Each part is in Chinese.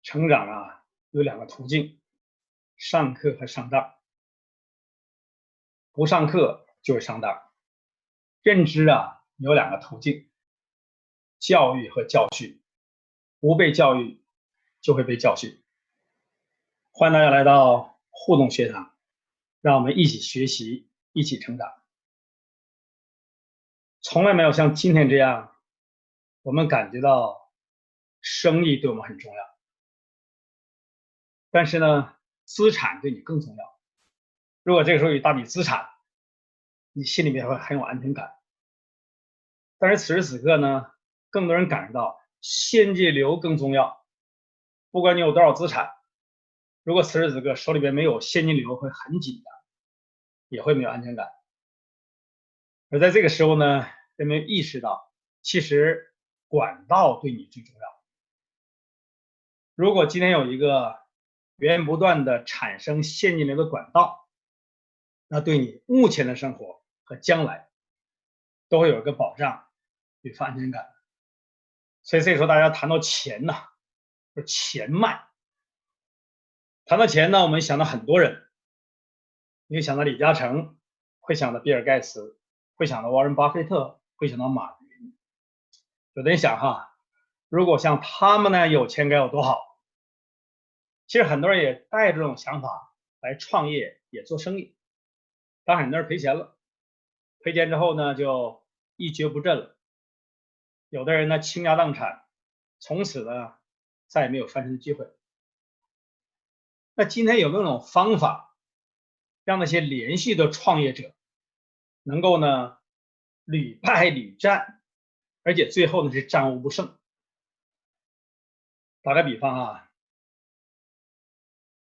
成长有两个途径，上课和上当。不上课就是上当。认知有两个途径，教育和教训。不被教育就会被教训。欢迎大家来到互动学堂，让我们一起学习，一起成长。从来没有像今天这样，我们感觉到生意对我们很重要，但是呢，资产对你更重要。如果这个时候有一大笔资产，你心里面会很有安全感。但是此时此刻呢，更多人感觉到现金流更重要。不管你有多少资产，如果此时此刻手里边没有现金流，会很紧张，也会没有安全感。而在这个时候呢，人们意识到，其实管道对你最重要。如果今天有一个源源不断的产生现金流的管道，那对你目前的生活和将来都会有一个保障与安全感。所以这时候大家谈到钱说钱脉。谈到钱呢，我们想到很多人，你会想到李嘉诚，会想到比尔盖茨，会想到沃伦巴菲特，会想到马云。有的人想如果像他们呢有钱该有多好。其实很多人也带着这种想法来创业，也做生意，但很多人赔钱了，赔钱之后呢就一蹶不振了。有的人呢倾家荡产，从此呢再也没有翻身的机会。那今天有没有种方法，让那些连续的创业者能够呢屡败屡战，而且最后呢是战无不胜？打个比方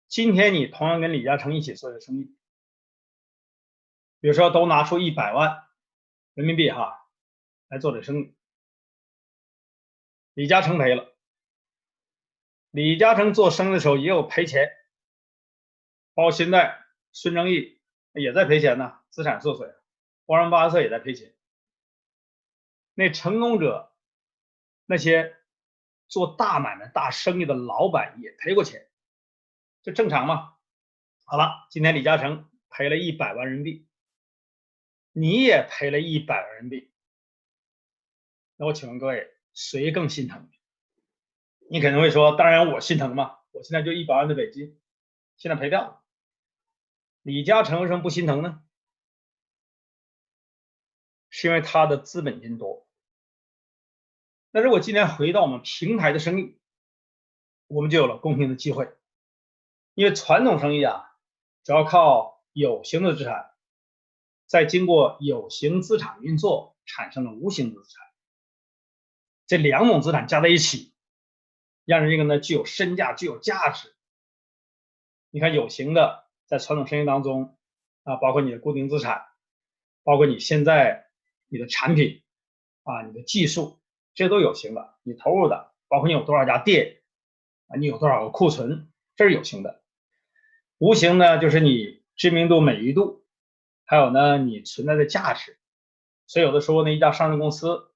今天你同样跟李嘉诚一起做这个生意，比如说都拿出100万人民币来做这生意，李嘉诚赔了。李嘉诚做生意的时候也有赔钱，包括现在孙正义也在赔钱呢，资产受损，沃伦巴菲特也在赔钱。那成功者，那些做大买卖大生意的老板也赔过钱，这正常吗？好了，今天李嘉诚赔了100万人民币，你也赔了100万人民币，那我请问各位，谁更心疼？你可能会说，当然我心疼嘛，我现在就100万的本金，现在赔掉了。李嘉诚为什么不心疼呢？是因为他的资本金多。那如果今天回到我们平台的生意，我们就有了公平的机会。因为传统生意主要靠有形的资产，再经过有形资产运作产生了无形的资产，这两种资产加在一起，让这个呢具有身价，具有价值。你看有形的在传统生意当中包括你的固定资产，包括你现在你的产品你的技术，这都有形的。你投入的，包括你有多少家店你有多少个库存，这是有形的。无形呢，就是你知名度、美誉度，还有呢你存在的价值。所以有的时候呢，一家上市公司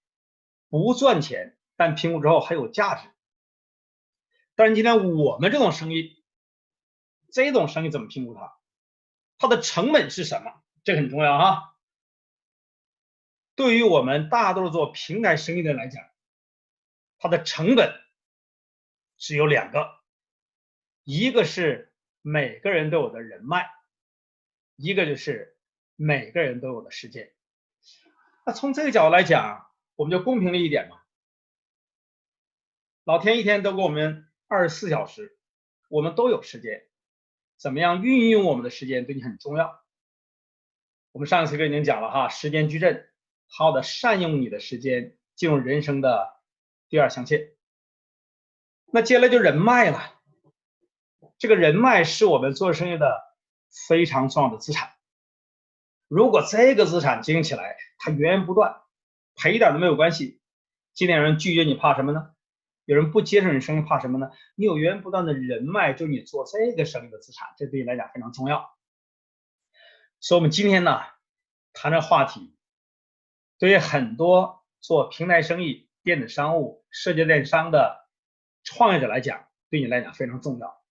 不赚钱，但评估之后还有价值。但是今天我们这种生意怎么评估它？它的成本是什么？这个很重要对于我们大多数做平台生意的人来讲，它的成本只有2个，一个是每个人都有的人脉，一个就是每个人都有的时间。那从这个角度来讲，我们就公平了一点嘛。老天一天都给我们24小时，我们都有时间，怎么样运用我们的时间对你很重要。我们上一次已经讲了时间矩阵，好好的善用你的时间，进入人生的第2象限。那接下来就人脉了。这个人脉是我们做生意的非常重要的资产。如果这个资产经营起来，它源源不断，赔一点都没有关系。今天有人拒绝你，怕什么呢？有人不接受你生意，怕什么呢？你有源源不断的人脉，就是你做这个生意的资产，这对你来讲非常重要。所以我们今天呢谈这话题，对于很多做平台生意、电子商务、社交电商的创业者来讲，对你来讲非常重要。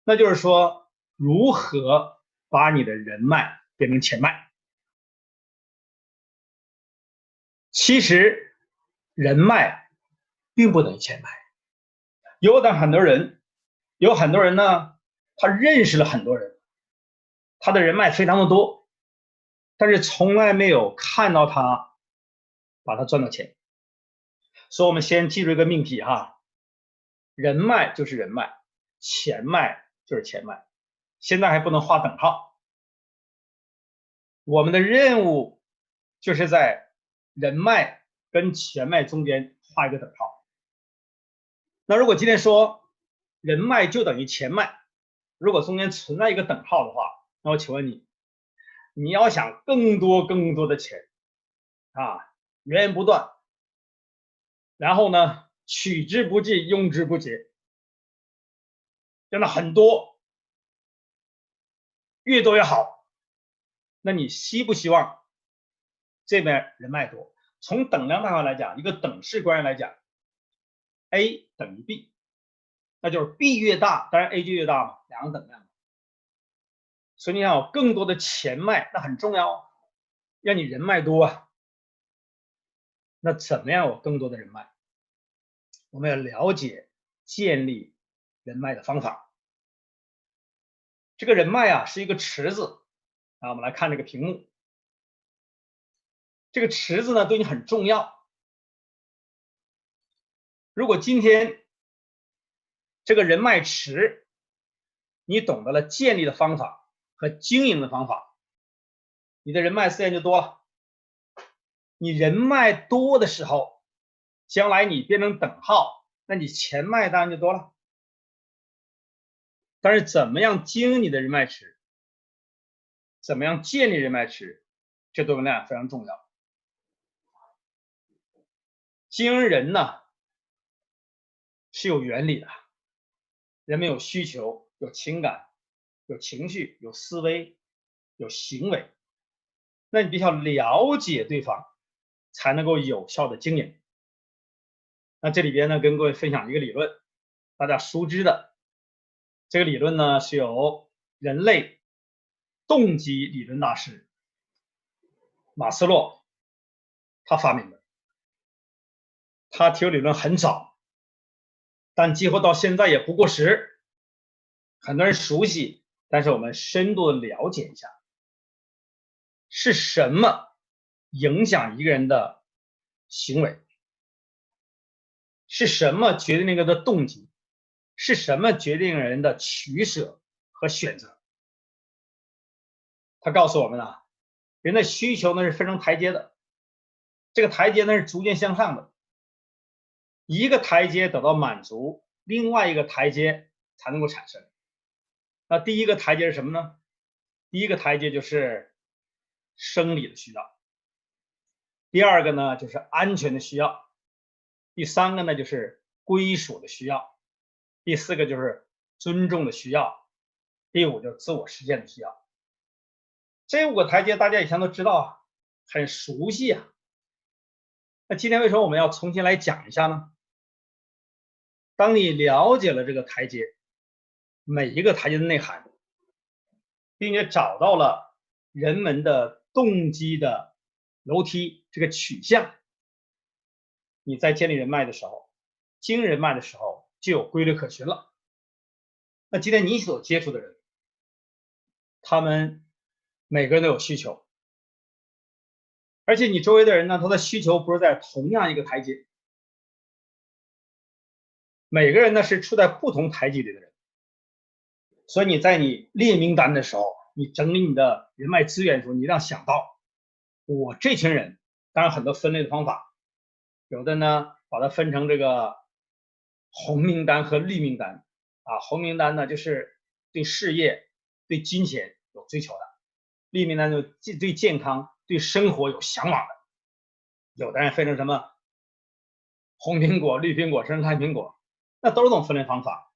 那就是说，如何把你的人脉变成钱脉？其实，人脉并不等于钱脉。有很多人呢，他认识了很多人，他的人脉非常的多，但是从来没有看到他把他赚到钱。所以我们先记住一个命题哈，人脉就是人脉，钱脉就是钱脉，现在还不能画等号。我们的任务就是在人脉跟钱脉中间画一个等号。那如果今天说人脉就等于钱脉，如果中间存在一个等号的话，那我请问你，你要想更多的钱啊，源源不断，然后呢取之不尽，用之不竭，真的很多，越多越好。那你希不希望这边人脉多？从等量办法来讲，一个等式关系来讲 ，A 等于 B， 那就是 B 越大，当然 A 就越大嘛，两个等量。所以你想有更多的钱脉，那很重要，让你人脉多啊。那怎么样有更多的人脉？我们要了解建立人脉的方法。这个人脉啊是一个池子啊，我们来看这个屏幕。这个池子呢对你很重要。如果今天这个人脉池你懂得了建立的方法和经营的方法，你的人脉自然就多了。你人脉多的时候，将来你变成等号，那你钱脉当然就多了。但是怎么样经营你的人脉池，怎么样建立人脉池，这对我们俩非常重要。经营人呢是有原理的，人们有需求，有情感，有情绪，有思维，有行为，那你必须要了解对方，才能够有效的经营。那这里边呢，跟各位分享一个理论，大家熟知的这个理论呢，是由人类动机理论大师马斯洛他发明的。他提出理论很早，但几乎到现在也不过时，很多人熟悉，但是我们深度的了解一下，是什么影响一个人的行为？是什么决定一个人的动机？是什么决定人的取舍和选择？他告诉我们啊，人的需求呢是分成台阶的，这个台阶呢是逐渐向上的，一个台阶得到满足，另外一个台阶才能够产生。那第一个台阶是什么呢？第一个台阶就是生理的需要，第二个呢就是安全的需要，第三个呢就是归属的需要，第四个就是尊重的需要，第五就是自我实现的需要。这5个台阶大家以前都知道啊，很熟悉啊。那今天为什么我们要重新来讲一下呢？当你了解了这个台阶，每一个台阶的内涵，并且找到了人们的动机的楼梯这个取向，你在建立人脉的时候，经营人脉的时候就有规律可循了。那今天你所接触的人，他们每个人都有需求，而且你周围的人呢，他的需求不是在同样一个台阶，每个人呢是处在不同台阶里的人。所以你在你列名单的时候，你整理你的人脉资源的时候，你一定要想到，我这群人，当然很多分类的方法，有的呢把它分成这个红名单和绿名单啊。红名单呢就是对事业、对金钱有追求的，绿名单就对健康、对生活有向往的。有的人分成什么红苹果、绿苹果、生蓝苹果，那都是这种分类方法。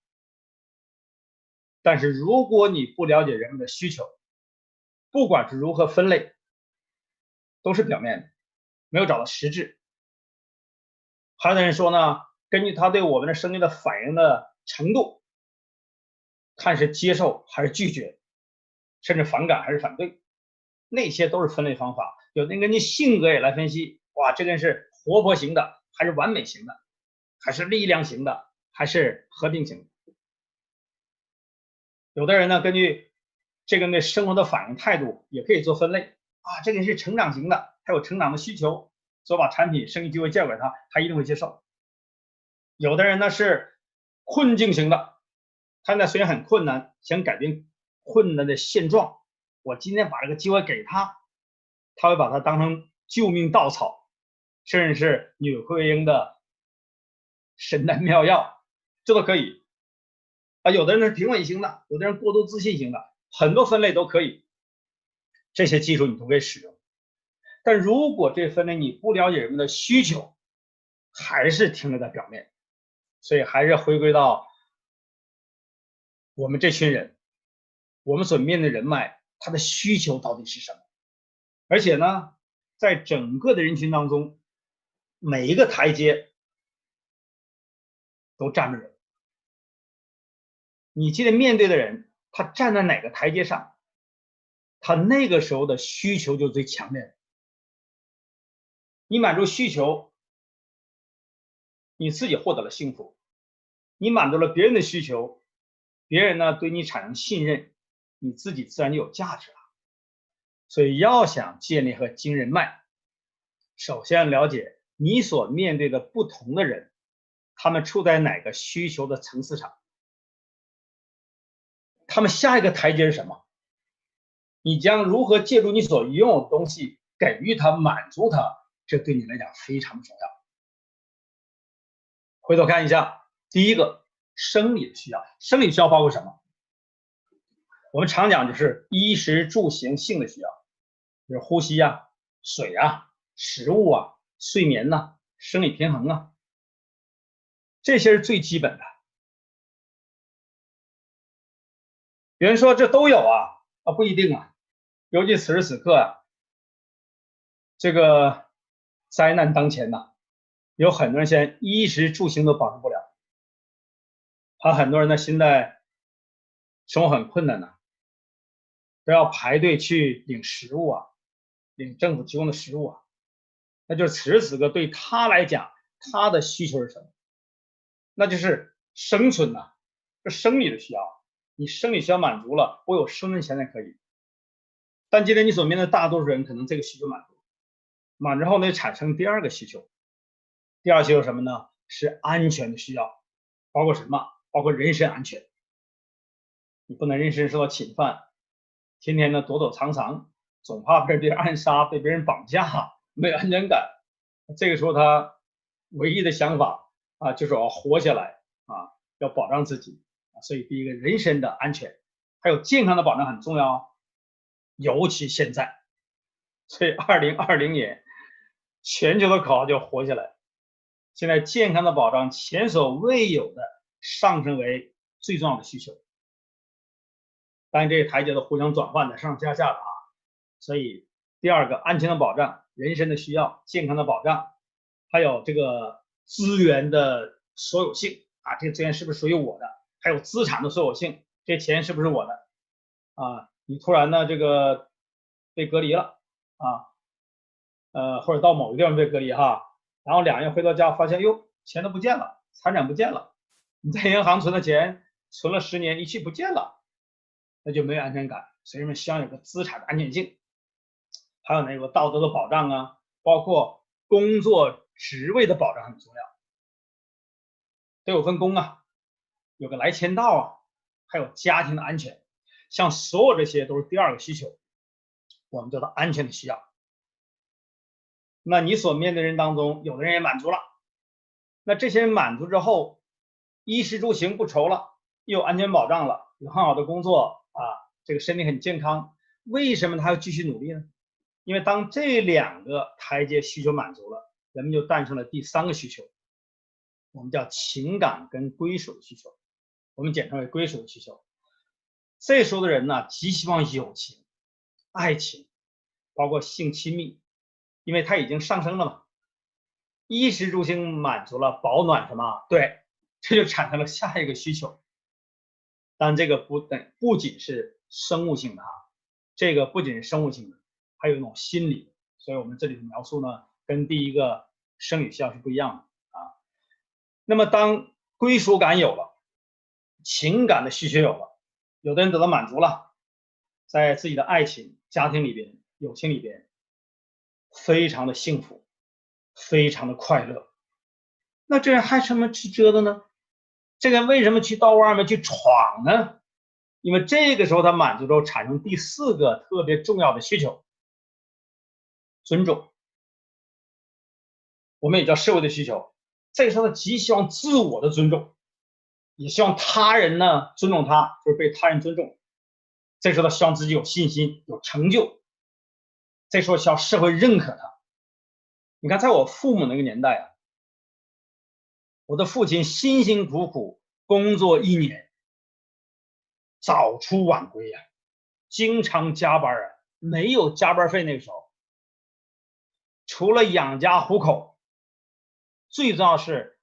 但是如果你不了解人们的需求，不管是如何分类，都是表面的，没有找到实质。还有的人说呢，根据他对我们的生命的反应的程度，看是接受还是拒绝，甚至反感还是反对，那些都是分类方法。有的人根据性格也来分析，哇，这个人是活泼型的，还是完美型的，还是力量型的，还是和平型的。有的人呢，根据这个对生活的反应态度也可以做分类啊，这个人是成长型的，他有成长的需求，所以把产品生意机会介绍给他，他一定会接受。有的人呢是困境型的，他呢虽然很困难，想改变困难的现状，我今天把这个机会给他，他会把它当成救命稻草，甚至是纽奎因的神丹妙药，这都可以。啊，有的人是平稳型的，有的人过度自信型的，很多分类都可以。这些技术你都可以使用。但如果这分类你不了解人们的需求，还是停留在表面，所以还是回归到我们这群人，我们所面对的人脉，他的需求到底是什么？而且呢，在整个的人群当中，每一个台阶都站着人。你今天面对的人，他站在哪个台阶上，他那个时候的需求就最强烈。你满足需求，你自己获得了幸福；你满足了别人的需求，别人呢对你产生信任，你自己自然就有价值了。所以要想建立和经人脉，首先了解你所面对的不同的人，他们处在哪个需求的层次上，他们下一个台阶是什么？你将如何借助你所拥有的东西给予他、满足他，这对你来讲非常重要。回头看一下，第一个生理的需要，生理需要包括什么？我们常讲就是衣食住行性的需要，就是呼吸啊、水啊、食物啊、睡眠呐、生理平衡啊，这些是最基本的。有人说这都有啊，不一定啊，尤其此时此刻啊，这个灾难当前呐，有很多人现在衣食住行都保证不了，还有很多人呢现在生活很困难呐，都要排队去领食物啊，领政府提供的食物啊，那就是此时此刻对他来讲，他的需求是什么？那就是生存呐，这生理的需要，你生理需要满足了，我有生存钱才可以。但今天你所面对的大多数人，可能这个需求满足，满足后呢，产生第二个需求。第二个需求是什么呢？是安全的需要，包括什么？包括人身安全。你不能人身受到侵犯，天天的躲躲藏藏，总怕被别人暗杀、被别人绑架，没有安全感。这个时候他唯一的想法啊，就是我要活下来啊，要保障自己。所以第一个人身的安全，还有健康的保障很重要，尤其现在。所以2020年全球的口号就活下来。现在健康的保障前所未有的上升为最重要的需求。当然这个台阶都互相转换的，上上下下的啊。所以第二个安全的保障、人身的需要、健康的保障，还有这个资源的所有性啊，这个资源是不是属于我的？还有资产的所有性，这钱是不是我的？啊，你突然呢这个被隔离了啊，或者到某个地方被隔离哈，然后2个月回到家发现哟钱都不见了，财产不见了，你在银行存的钱存了10年一去不见了，那就没有安全感。所以人们希望有个资产的安全性，还有那个道德的保障啊，包括工作职位的保障很重要，得有份工啊，有个来钱道啊，还有家庭的安全，像所有这些都是第二个需求，我们叫做安全的需要。那你所面对人当中，有的人也满足了，那这些人满足之后，衣食住行不愁了，又有安全保障了，有很好的工作啊，这个身体很健康，为什么他要继续努力呢？因为当这2个台阶需求满足了，人们就诞生了第3个需求，我们叫情感跟归属的需求，我们简称为归属的需求。这时候的人呢，极希望友情、爱情，包括性亲密，因为他已经上升了嘛。衣食住行满足了，保暖什么？对，这就产生了下一个需求。但这个不仅是生物性的啊，这个不仅是生物性的，还有一种心理。所以我们这里的描述呢，跟第一个生理需要是不一样的啊。那么当归属感有了，情感的需求有了，有的人得到满足了，在自己的爱情、家庭里边、友情里边，非常的幸福，非常的快乐。那这人还什么去折腾呢？这个人为什么去到外面去闯呢？因为这个时候他满足之后产生第四个特别重要的需求，尊重，我们也叫社会的需求。这个时候他极希望自我的尊重，也希望他人呢尊重他，就是被他人尊重。这时候他希望自己有信心、有成就，这时候需要社会认可他。你看，在我父母那个年代啊，我的父亲辛辛苦苦工作1年，早出晚归啊，经常加班啊，没有加班费。那个时候，除了养家糊口，最重要是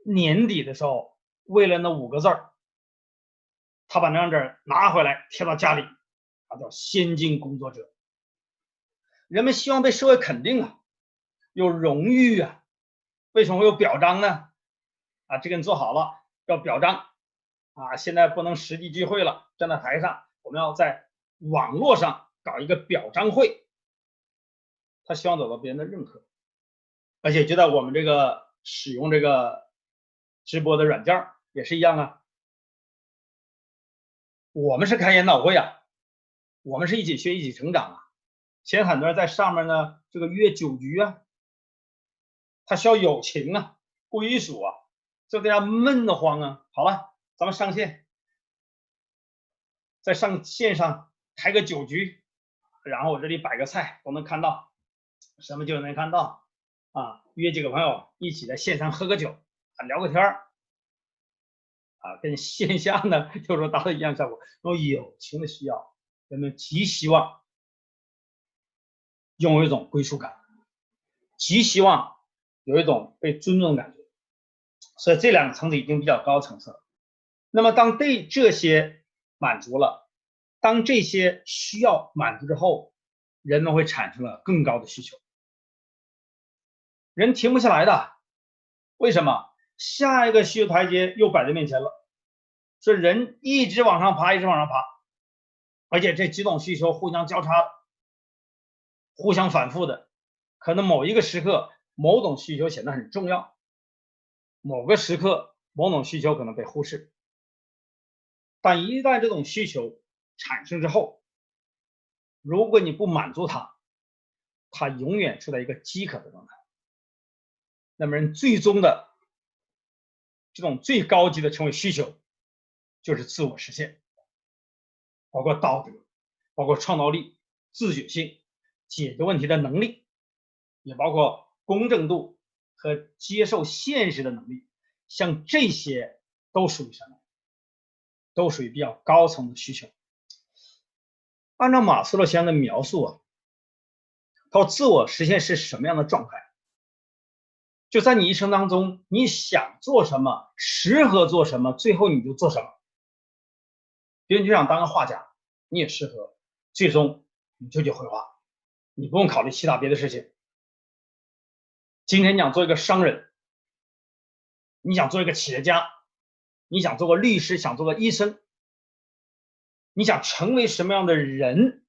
年底的时候，为了那5个字儿，他把那张纸拿回来贴到家里，他叫先进工作者。人们希望被社会肯定啊，有荣誉啊。为什么会有表彰呢？啊，这个你做好了要表彰啊。现在不能实际聚会了，站在台上，我们要在网络上搞一个表彰会。他希望得到别人的认可，而且就在我们这个使用这个直播的软件也是一样啊。我们是开研讨会啊，我们是一起学一起成长啊。现在很多人在上面呢，这个约酒局啊，他需要友情啊，归属啊，这大家闷得慌啊。好了，咱们上线，在线上开个酒局，然后我这里摆个菜都能看到，什么就能看到啊。约几个朋友一起在线上喝个酒啊，聊个天儿啊，跟线下呢有时候达到一样效果。那种友情的需要，人们极希望拥有一种归属感，极希望有一种被尊重的感觉。所以这2个层次已经比较高层次了。那么当这些满足了，当这些需要满足之后，人们会产生了更高的需求。人停不下来的，为什么？下一个需求台阶又摆在面前了，所以人一直往上爬，一直往上爬，而且这几种需求互相交叉的，互相反复的，可能某一个时刻某种需求显得很重要，某个时刻某种需求可能被忽视。但一旦这种需求产生之后，如果你不满足它，它永远处在一个饥渴的状态。那么人最终的这种最高级的成为需求，就是自我实现，包括道德，包括创造力、自觉性、解决问题的能力，也包括公正度和接受现实的能力。像这些都属于什么？都属于比较高层的需求。按照马斯洛先生的描述啊，他说自我实现是什么样的状态？就在你一生当中，你想做什么，适合做什么，最后你就做什么。比如你就想当个画家，你也适合，最终你就去绘画，你不用考虑其他别的事情。今天你想做一个商人，你想做一个企业家，你想做个律师，想做个医生，你想成为什么样的人，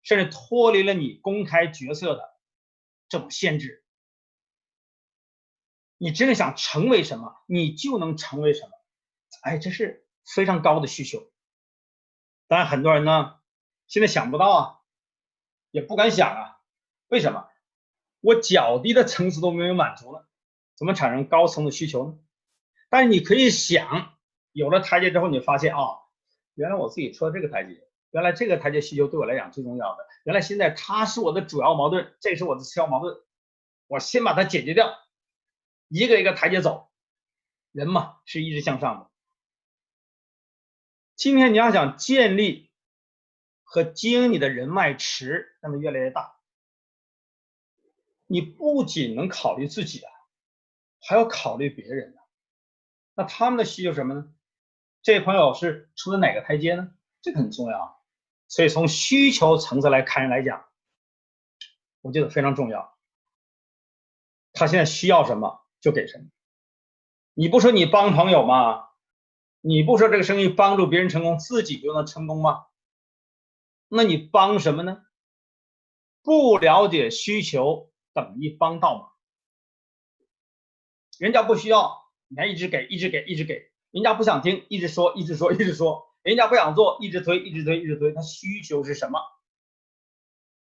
甚至脱离了你公开角色的这种限制，你真的想成为什么，你就能成为什么。哎，这是非常高的需求。当然很多人呢现在想不到啊，也不敢想啊。为什么？我较低的层次都没有满足了，怎么产生高层的需求呢？但是你可以想，有了台阶之后，你发现啊，原来我自己出了这个台阶，原来这个台阶需求对我来讲最重要的，原来现在它是我的主要矛盾，这是我的次要矛盾，我先把它解决掉，一个一个台阶走。人嘛是一直向上的。今天你要想建立和经营你的人脉池，那么越来越大。你不仅能考虑自己啊，还要考虑别人呢。那他们的需求什么呢？这位朋友是出的哪个台阶呢？这个很重要啊。所以从需求层次来看来讲，我觉得非常重要。他现在需要什么就给什么。你不说你帮朋友吗？你不说这个生意帮助别人成功，自己就能成功吗？那你帮什么呢？不了解需求等于帮倒忙。人家不需要，你还一直给，一直给，一直给。人家不想听，一直说，一直说，一直说。人家不想做，一直推，一直推，一直推。他需求是什么？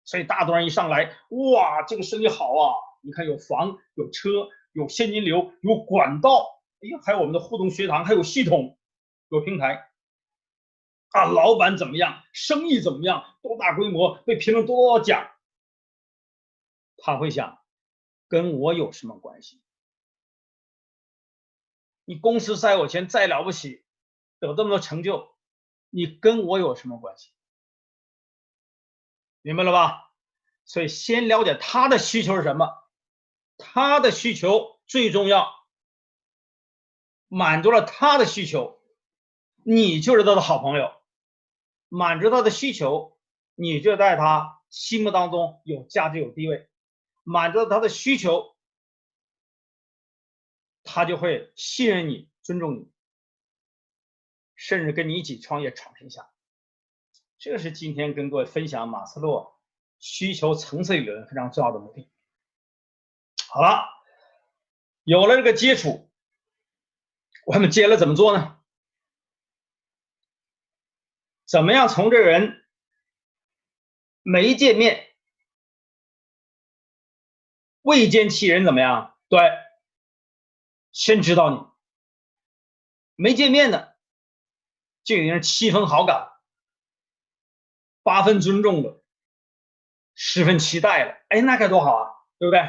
所以大多人一上来，哇，这个生意好啊！你看有房、有车、有现金流、有管道，哎呀，还有我们的互动学堂，还有系统，有平台啊。老板怎么样？生意怎么样？多大规模？被评了多少奖？他会想，跟我有什么关系？你公司再有钱，再了不起，有这么多成就，你跟我有什么关系？明白了吧？所以先了解他的需求是什么，他的需求最重要，满足了他的需求，你就是他的好朋友，满足他的需求，你就在他心目当中有价值有地位，满足他的需求，他就会信任你，尊重你，甚至跟你一起创业闯天下。这是今天跟各位分享马斯洛需求层次理论非常重要的目的。好了，有了这个基础，我们接着怎么做呢？怎么样从这个人没见面未见其人怎么样？对，先知道你没见面的，就已经是7分好感，8分尊重了，10分期待了。哎，那该多好啊，对不对？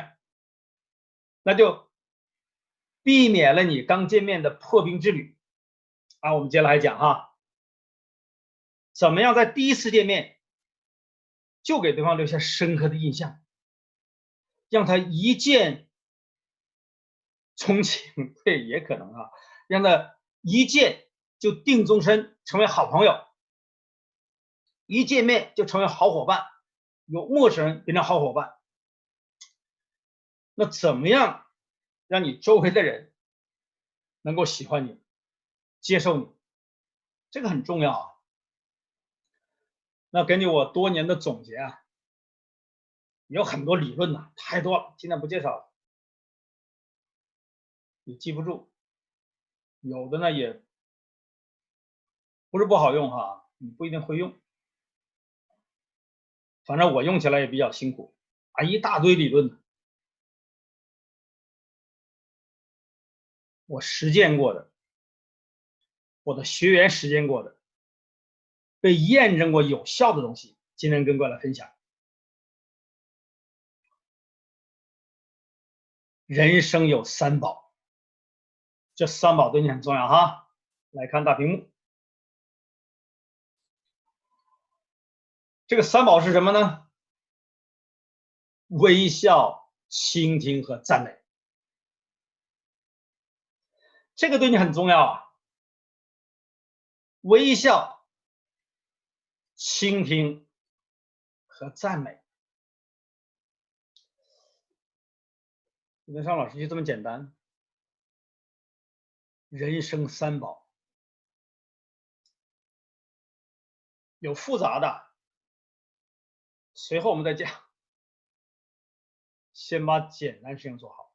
那就避免了你刚见面的破冰之旅啊。我们接下来讲哈，怎么样在第一次见面就给对方留下深刻的印象，让他一见钟情，对，也可能啊，让他一见就定终身，成为好朋友，一见面就成为好伙伴，由陌生人变成好伙伴。那怎么样让你周围的人能够喜欢你、接受你？这个很重要啊。那根据我多年的总结啊，有很多理论呐，太多了，今天不介绍了，你记不住。有的呢也不是不好用哈，你不一定会用。反正我用起来也比较辛苦啊，一大堆理论，我实践过的，我的学员实践过的，被验证过有效的东西，今天跟各位来分享。人生有3宝，这3宝对你很重要哈。来看大屏幕，这个3宝是什么呢？微笑、倾听和赞美，这个对你很重要啊。微笑、倾听和赞美，林上老师就这么简单。人生3宝，有复杂的，随后我们再讲。先把简单事情做好，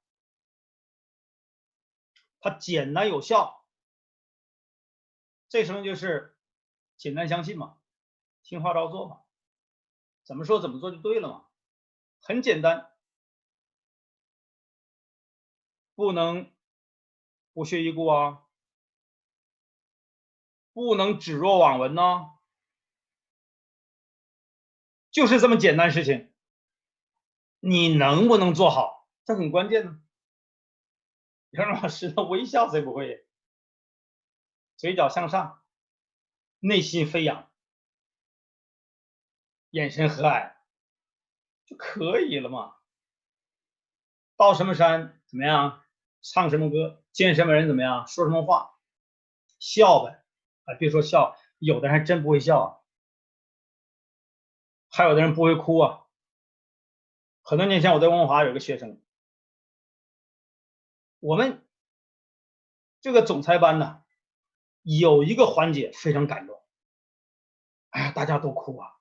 它简单有效，这时候就是简单相信嘛，听话照做嘛，怎么说怎么做就对了嘛，很简单，不能不屑一顾啊，不能置若罔闻呢，就是这么简单事情，你能不能做好，这很关键呢。杨老师的微笑谁不会？嘴角向上，内心飞扬，眼神和蔼就可以了嘛。到什么山怎么样，唱什么歌，见什么人怎么样，说什么话，笑呗。别说笑，有的人还真不会笑啊，还有的人不会哭啊。很多年前我在温华有个学生，我们这个总裁班呢有一个环节非常感动，哎呀，大家都哭啊，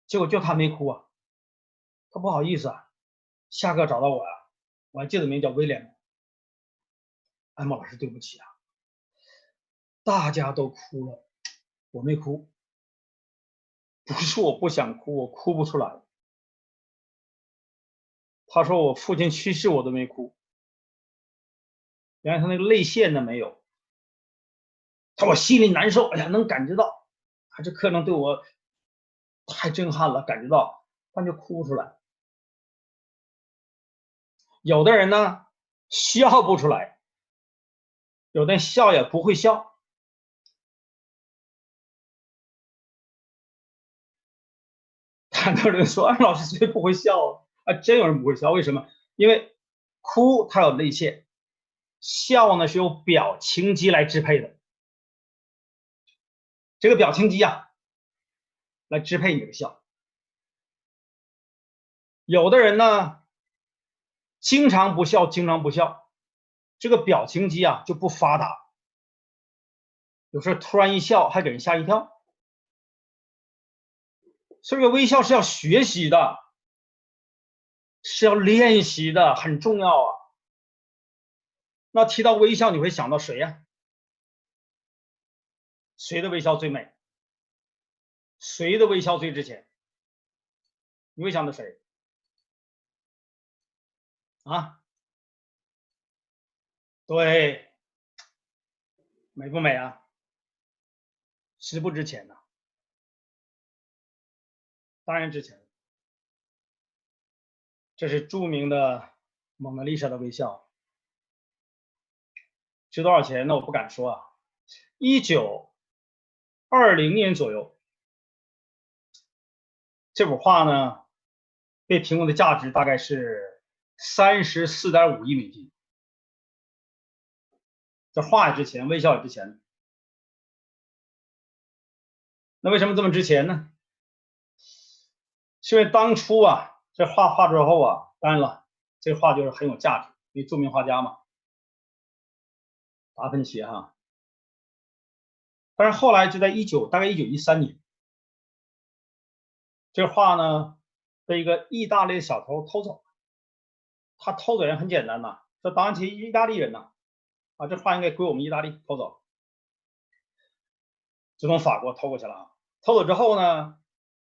结果就他没哭啊，他不好意思啊，下课找到我啊，我还记得名叫威廉，安莫老师对不起啊，大家都哭了，我没哭，不是我不想哭，我哭不出来。他说我父亲去世我都没哭，原来他那个泪腺呢没有，他我心里难受，哎呀，能感觉到，他这课程对我太震撼了，感觉到，但就哭不出来。有的人呢笑不出来，有的人笑也不会笑。很多人说，老师谁不会笑啊？真有人不会笑，为什么？因为哭它有泪腺，笑呢是由表情肌来支配的。这个表情肌啊，来支配你的笑。有的人呢，经常不笑，经常不笑，这个表情肌啊就不发达，有时候突然一笑还给人吓一跳。所以说微笑是要学习的，是要练习的，很重要啊。那提到微笑，你会想到谁呀？谁的微笑最美？谁的微笑最值钱？你会想到谁啊？对，美不美啊？值不值钱呢？当然值钱。这是著名的蒙娜丽莎的微笑，值多少钱？那我不敢说啊。1920年左右，这幅画呢被评估的价值大概是34.5亿美金。这画也值钱，微笑也值钱。那为什么这么值钱呢？是因为当初啊，这画之后啊，当然了，这画就是很有价值，因为著名画家嘛，达芬奇哈。但是后来就在大概1913年，这画呢被一个意大利小偷偷走了。他偷的人很简单呐，说达芬奇意大利人呐，啊，这画应该归我们意大利，偷走，就从法国偷过去了啊。偷走之后呢，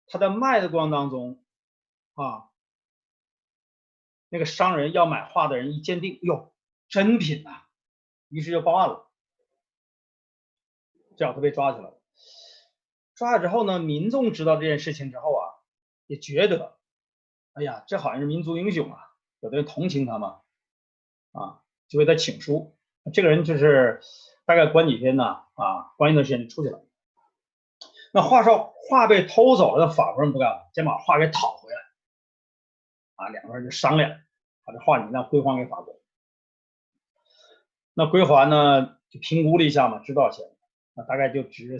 他在卖的过程当中啊，那个商人要买画的人一鉴定，哟，真品呐，于是就报案了，这样他被抓起来了。抓了之后呢，民众知道这件事情之后啊，也觉得，哎呀，这好像是民族英雄啊，有的人同情他嘛，啊，就为他请书。这个人就是大概关几天呢，啊，关一段时间就出去了。那画被偷走了的法国人不干了，先把画给讨回来，啊，两个人就商量，把这画你呢归还给法国。那归还呢，就评估了一下嘛，值多少钱？那大概就值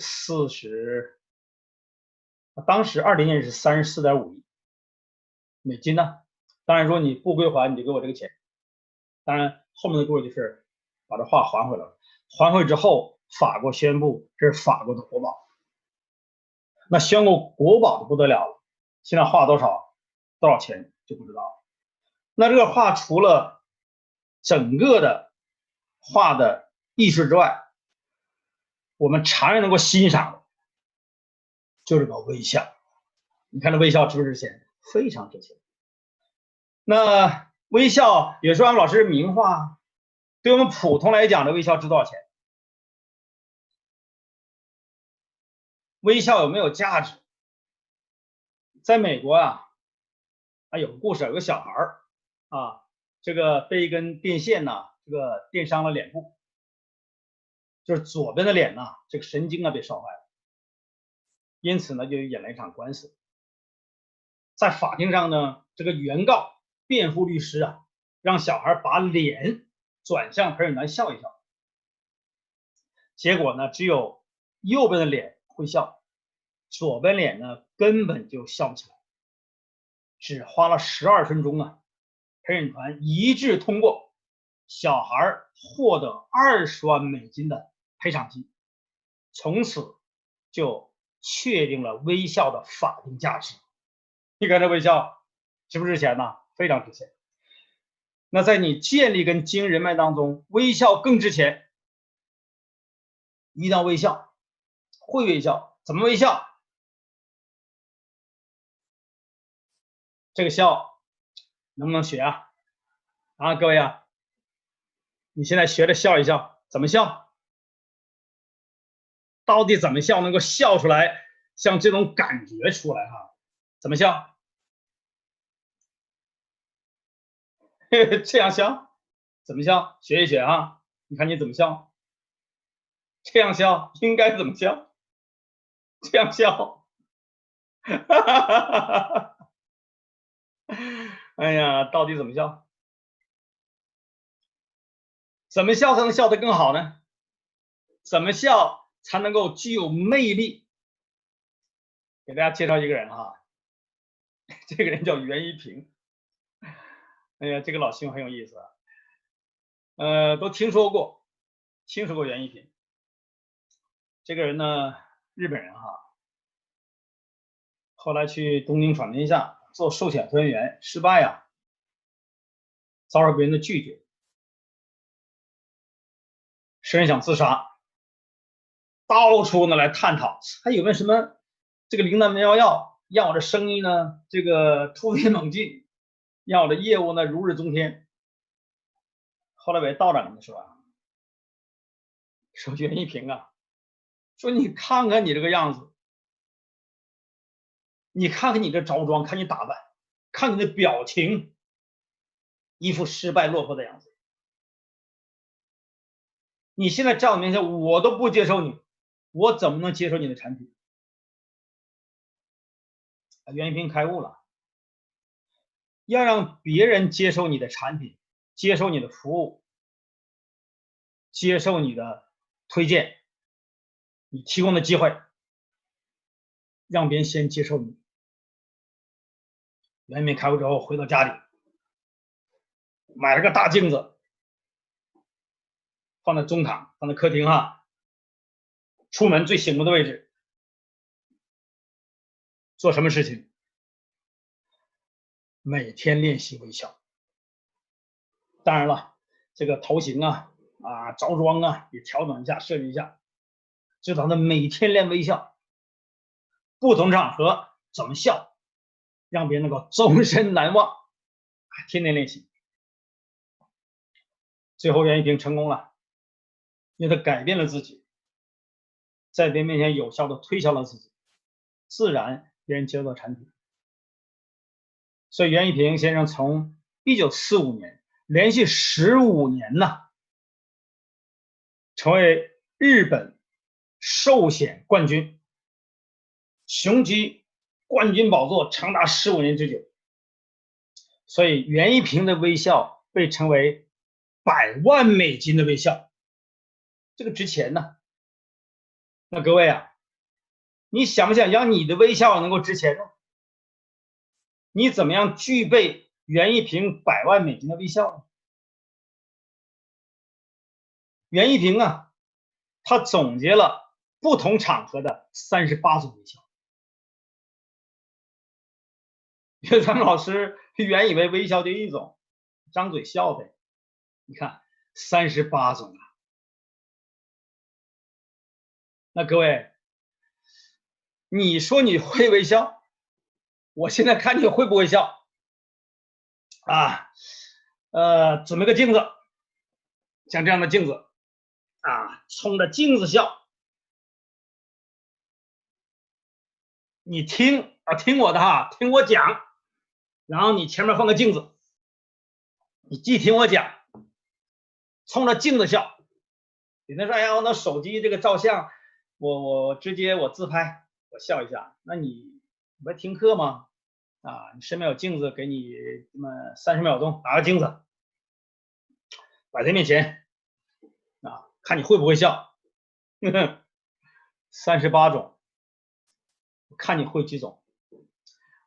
当时20年是34.5亿美金呢。当然说你不归还，你就给我这个钱。当然后面的故事就是把这画还回来了。还回之后，法国宣布这是法国的国宝。那宣布国宝就不得了了，现在画多少钱就不知道了。那这个画除了整个的画的艺术之外，我们常人能够欣赏的就是个微笑。你看这微笑值不值钱？非常值钱。那微笑也说俺老师名画，对我们普通来讲，这微笑值多少钱？微笑有没有价值？在美国啊，有个故事，有个小孩啊，这个被一根电线呢，这个电伤了脸部，就是左边的脸呢，这个神经啊被烧坏了，因此呢就演了一场官司。在法庭上呢，这个原告辩护律师啊，让小孩把脸转向陪审团笑一笑。结果呢，只有右边的脸会笑，左边脸呢根本就笑不起来。只花了12分钟啊，陪审团一致通过，小孩获得20万美金的赔偿金，从此就确定了微笑的法定价值。你看这微笑值不值钱呢？非常值钱。那在你建立跟经营人脉当中，微笑更值钱。一定要微笑，会微笑，怎么微笑？这个笑能不能学啊？啊，各位啊，你现在学着笑一笑，怎么笑？到底怎么笑能够笑出来像这种感觉出来哈？怎么笑？这样笑？怎么笑？学一学啊！你看你怎么笑？这样笑应该怎么笑？这样笑？哈哈哈哈！哎呀，到底怎么笑？怎么笑才能笑得更好呢？怎么笑才能够具有魅力？给大家介绍一个人哈，这个人叫袁一平。哎呀，这个老兄很有意思啊，都听说过袁一平。这个人呢，日本人哈，后来去东京闯天下做寿险团员失败啊，遭受别人的拒绝，甚至想自杀，到处呢来探讨，还有没有什么这个灵丹妙药，让我的生意呢这个突飞猛进，让我的业务呢如日中天。后来我道长跟他说啊，说袁一平啊，说你看看你这个样子，你看看你这着装，看你打扮，看你的表情，一副失败落魄的样子。你现在在我面前，我都不接受你，我怎么能接受你的产品？袁一平开悟了，要让别人接受你的产品，接受你的服务，接受你的推荐，你提供的机会，让别人先接受你。袁一平开悟之后回到家里，买了个大镜子，放在中堂，放在客厅哈，出门最醒目的位置。做什么事情？每天练习微笑。当然了，这个头型着装也调整一下，设计一下，就让他每天练微笑，不同场合怎么笑，让别人能够终身难忘，天天练习。最后袁一平成功了，因为他改变了自己，在别人面前有效的推销了自己，自然别人接受产品。所以袁一平先生从1945年连续15年成为日本寿险冠军，雄居冠军宝座长达15年之久。所以袁一平的微笑被称为100万美金的微笑，这个值钱呢。那各位啊，你想不想让你的微笑能够值钱呢？你怎么样具备袁一平100万美金的微笑呢？袁一平啊，他总结了不同场合的38种微笑。有张老师原以为微笑就一种，张嘴笑呗。你看38种啊。那各位，你说你会微笑，我现在看你会不会笑啊？准备个镜子，像这样的镜子啊，冲着镜子笑。你听我的哈，听我讲，然后你前面放个镜子，你既听我讲，冲着镜子笑。有人说，哎呀，我那手机这个照相，我直接我自拍，我笑一下。那你不听课吗？啊，你身边有镜子，给你这么30秒钟，拿个镜子摆在面前啊，看你会不会笑。38种，看你会几种。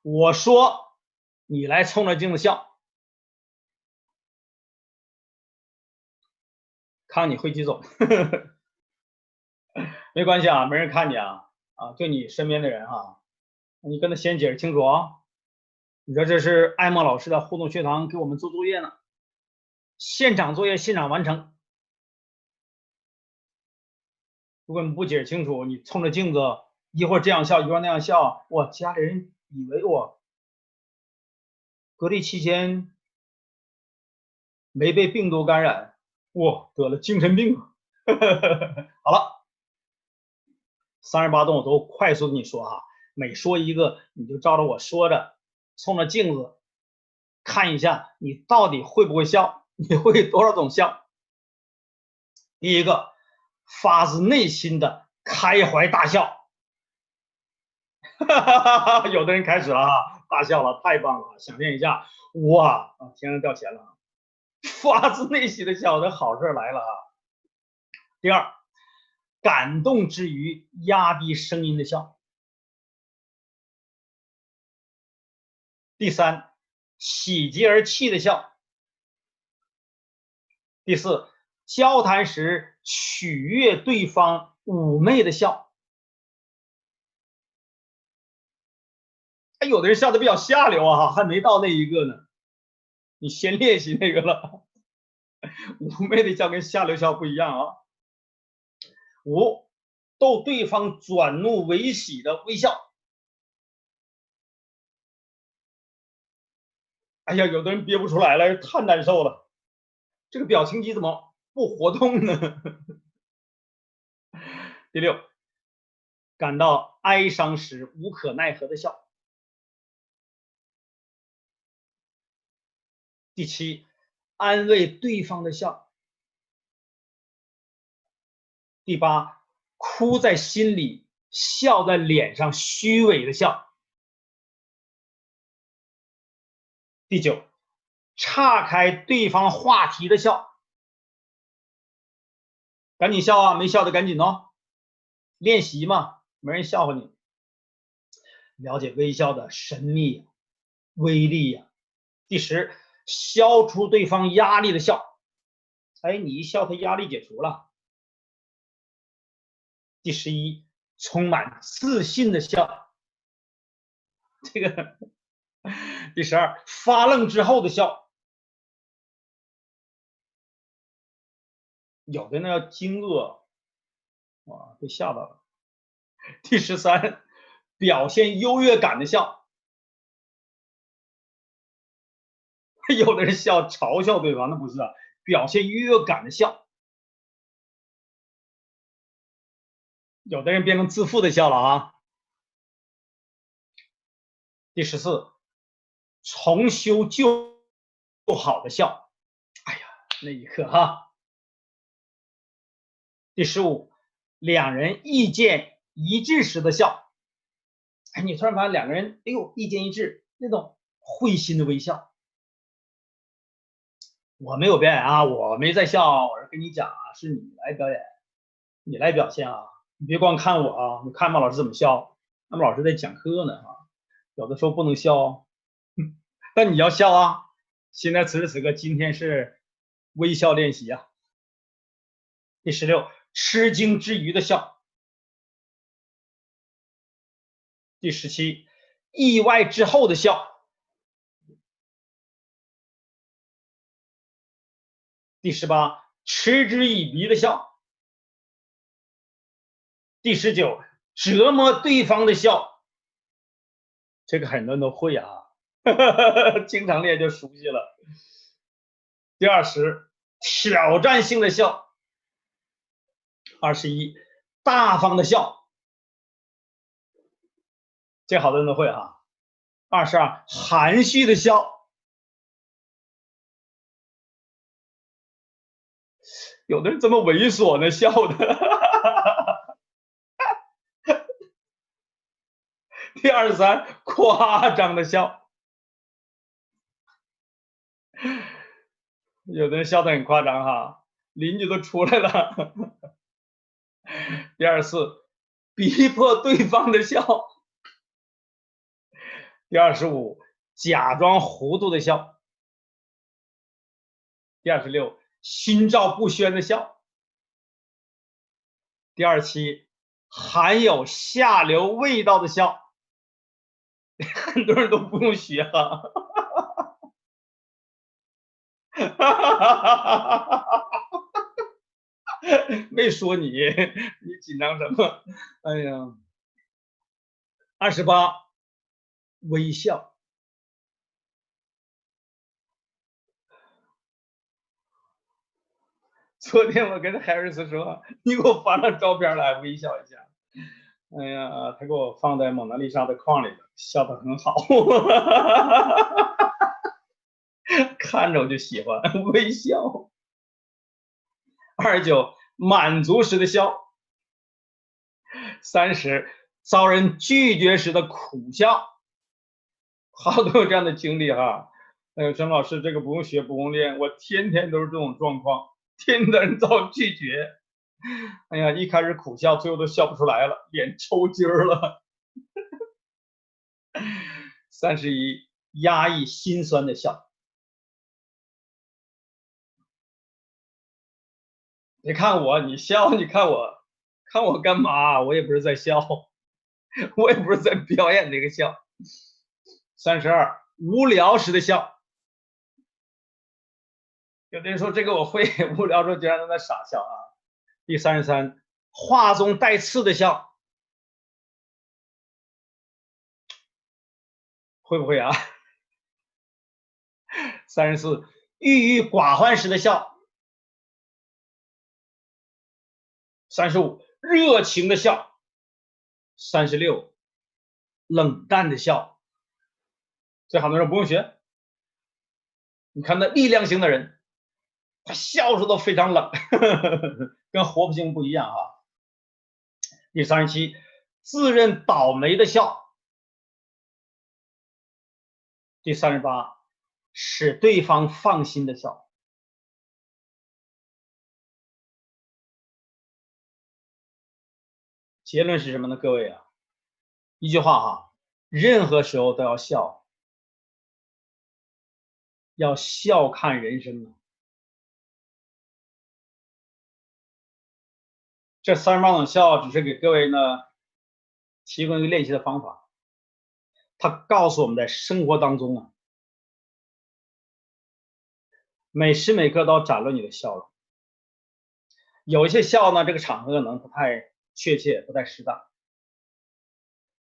我说你来冲着镜子笑，看你会几种。没关系啊，没人看你啊，就你身边的人啊，你跟他先解释清楚啊。你说这是艾梦老师的互动学堂，给我们做作业呢，现场作业现场完成。如果你不解释清楚，你冲着镜子一会儿这样笑，一会儿那样笑，哇，家里人以为我隔离期间没被病毒感染，哇，得了精神病。好了，38动我都快速跟你说哈，每说一个你就照着我说的，冲着镜子看一下，你到底会不会笑，你会多少种笑。第一个，发自内心的开怀大笑。有的人开始了啊，大笑了，太棒了，想念一下，哇，天上掉钱了，发自内心的笑，这好事来了啊。第二，感动之余压低声音的笑。第三，喜极而泣的笑。第四，交谈时取悦对方妩媚的笑。有的人笑的比较下流啊，还没到那一个呢，你先练习那个了。妩媚的笑跟下流笑不一样啊。五，逗对方转怒为喜的微笑。哎呀，有的人憋不出来了，太难受了，这个表情肌怎么不活动呢？第六，感到哀伤时无可奈何的笑。第七，安慰对方的笑。第八，哭在心里，笑在脸上，虚伪的笑。第九，岔开对方话题的笑。赶紧笑啊，没笑的赶紧哦，练习嘛，没人笑话你。了解微笑的神秘威力呀。第十，消除对方压力的笑。哎，你一笑，他压力解除了。第11，充满自信的笑。这个第12，发愣之后的笑。有的呢要惊愕，哇，被吓到了。第13，表现优越感的笑。有的人笑嘲笑对方，那不是啊，表现优越感的笑。有的人变成自负的笑了啊。第14，重修旧好的笑。哎呀，那一刻哈。第15，两人意见一致时的笑。哎，你突然发现两个人，哎呦，意见一致，那种会心的微笑。我没有表演啊，我没在笑，我是跟你讲啊，是你来表演，你来表现啊，你别光看我啊，你看马老师怎么笑，那么老师在讲课呢啊，有的时候不能笑，但你要笑啊。现在此时此刻，今天是微笑练习啊。第16，吃惊之余的笑。第17，意外之后的笑。第18，嗤之以鼻的笑。第19，折磨对方的笑。这个很多人都会啊，经常练就熟悉了。第20，挑战性的笑。21，大方的笑。这好多人都会啊。22，含蓄的笑。有的人这么猥琐呢，笑的。第23，夸张的笑。有的人笑得很夸张哈，邻居都出来了。第24，逼迫对方的笑。第25，假装糊涂的笑。第26，心照不宣的笑。第27，含有下流味道的笑。很多人都不用学哈。没说你，你紧张什么？哎呀，28，微笑。昨天我跟海瑞斯说，你给我发张照片来，微笑一下。哎呀，他给我放在蒙娜丽莎的框里了，笑得很好。看着我就喜欢微笑。29，满足时的笑。30，遭人拒绝时的苦笑。好多有这样的经历哈。沈老师，这个不用学，不用练，我天天都是这种状况，天天的人遭拒绝。哎呀，一开始苦笑，最后都笑不出来了，脸抽筋了。31，压抑心酸的笑。别看我，你笑，你看我，看我干嘛？我也不是在笑，我也不是在表演这个笑。32，无聊时的笑。有的人说这个我会，无聊时候就让他傻笑啊。第33，话中带刺的笑。会不会啊？34，郁郁寡欢时的笑。35，热情的笑。36，冷淡的笑。这很多人不用学，你看那力量型的人，他笑时都非常冷，跟活泼型不一样啊。第37，自认倒霉的笑。第38，使对方放心的笑。结论是什么呢？各位啊，一句话哈，任何时候都要笑，要笑看人生啊。这38种笑只是给各位呢提供一个练习的方法，它告诉我们在生活当中啊，每时每刻都要展露你的笑容。有一些笑呢，这个场合可能不太确切，不太适当，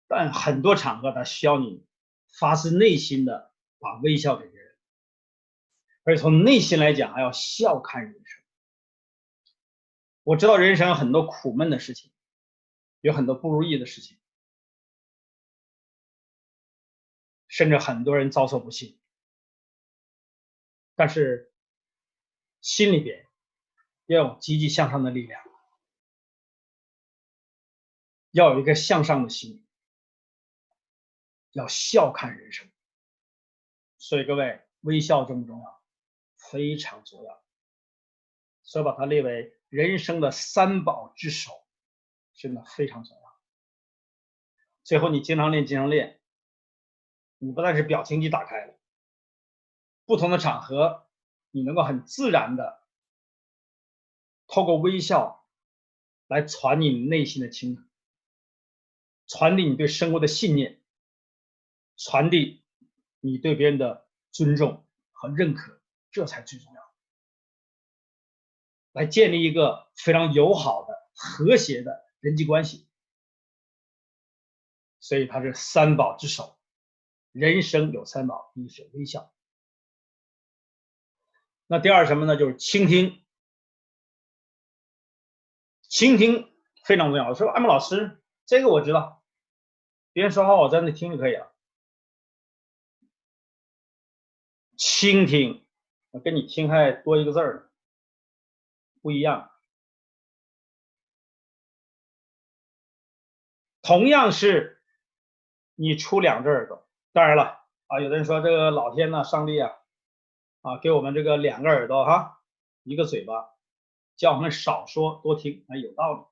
但很多场合它需要你发自内心的把微笑给别人，而且从内心来讲还要笑看人生。我知道人生有很多苦闷的事情，有很多不如意的事情，甚至很多人遭受不幸，但是心里边要有积极向上的力量，要有一个向上的心，要笑看人生。所以各位，微笑重不重要？非常重要，所以把它列为人生的3宝之首，真的非常重要。最后你经常练，经常练，你不但是表情肌打开了，不同的场合你能够很自然的透过微笑来传递你内心的情感，传递你对生活的信念，传递你对别人的尊重和认可，这才最重要。来建立一个非常友好的、和谐的人际关系。所以它是3宝之首，人生有3宝，一是微笑。那第二什么呢？就是倾听。倾听非常重要。说艾莫老师，这个我知道，别人说话我在那听就可以了。倾听，我跟你听还多一个字儿，不一样。同样是你出2只耳朵，当然了啊，有的人说这个老天呐，上帝啊，啊，给我们这个2个耳朵哈，1个嘴巴，叫我们少说多听，哎，有道理。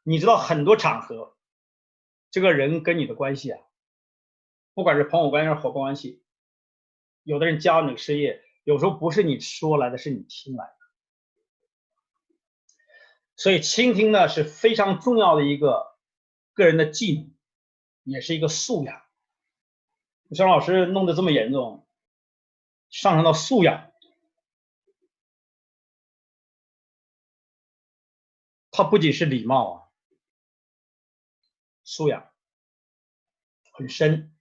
你知道很多场合，这个人跟你的关系啊，不管是朋友关系还是伙伴关系，有的人加入你的事业，有时候不是你说来的，是你听来的。所以倾听呢是非常重要的一个个人的技能，也是一个素养。肖老师弄得这么严重，上升到素养，它不仅是礼貌啊，素养很深。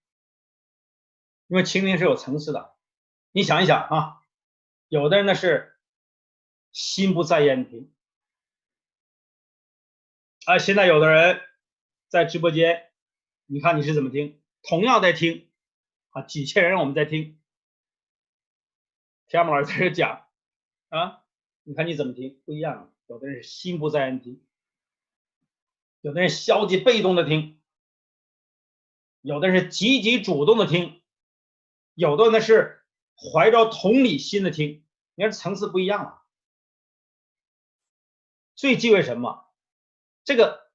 因为倾听是有层次的，你想一想啊，有的人呢是心不在焉听，啊，现在有的人在直播间，你看你是怎么听，同样在听啊，几千人我们在听，天马老师在这讲啊，你看你怎么听不一样，有的人是心不在焉听，有的人消极被动的听，有的人是积极主动的听，有的呢是怀着同理心的听，你看层次不一样了。最忌讳什么？这个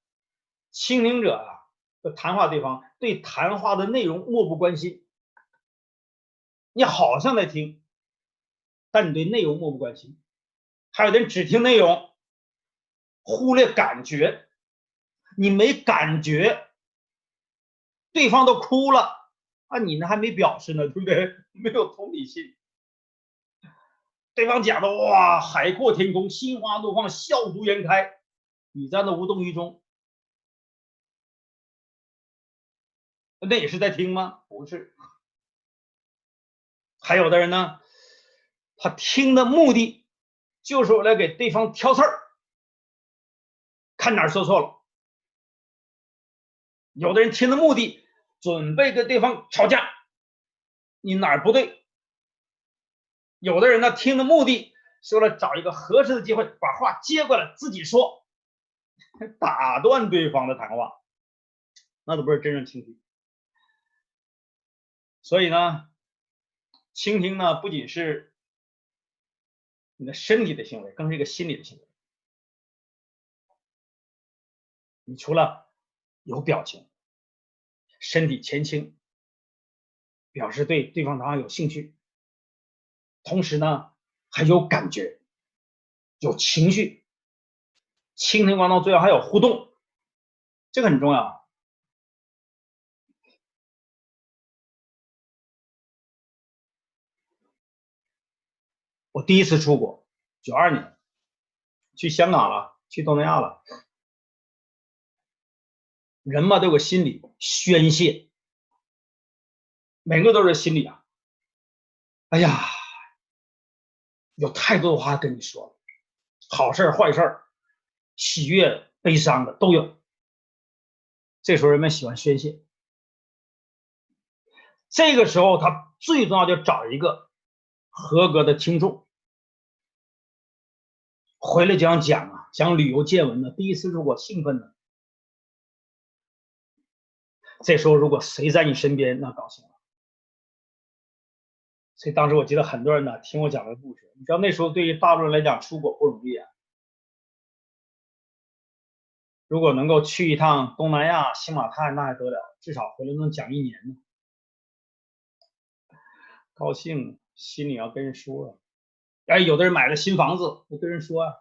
倾听者啊，谈话对方对谈话的内容漠不关心，你好像在听，但你对内容漠不关心。还有的人只听内容，忽略感觉，你没感觉，对方都哭了啊，你呢还没表示呢，对不对？没有同理心。对方讲的哇，海阔天空，心花怒放，笑逐颜开，你在那无动于衷，那也是在听吗？不是。还有的人呢，他听的目的就是为了给对方挑刺儿，看哪儿说错了。有的人听的目的准备跟对方吵架，你哪儿不对。有的人呢，听的目的是为了找一个合适的机会把话接过来自己说，打断对方的谈话，那都不是真正倾听。所以呢，倾听呢不仅是你的身体的行为，更是一个心理的行为。你除了有表情，身体前倾，表示对对方谈话有兴趣，同时呢还有感觉，有情绪。倾听过程中最好还有互动，这个很重要。我第一次出国，92年去香港了，去东南亚了。人嘛都有个心理宣泄，每个都是心理啊。哎呀，有太多的话跟你说，好事坏事，喜悦悲伤的都有。这时候人们喜欢宣泄，这个时候他最重要就找一个合格的听众，回来讲讲啊，讲旅游见闻的，第一次出国兴奋的。这时候如果谁在你身边，那高兴了。所以当时我记得很多人呢听我讲这个故事，你知道那时候对于大陆人来讲出国不容易啊。如果能够去一趟东南亚新马泰，那还得了，至少回来能讲1年呢。高兴，心里要跟人说啊。哎，有的人买了新房子，我跟人说啊。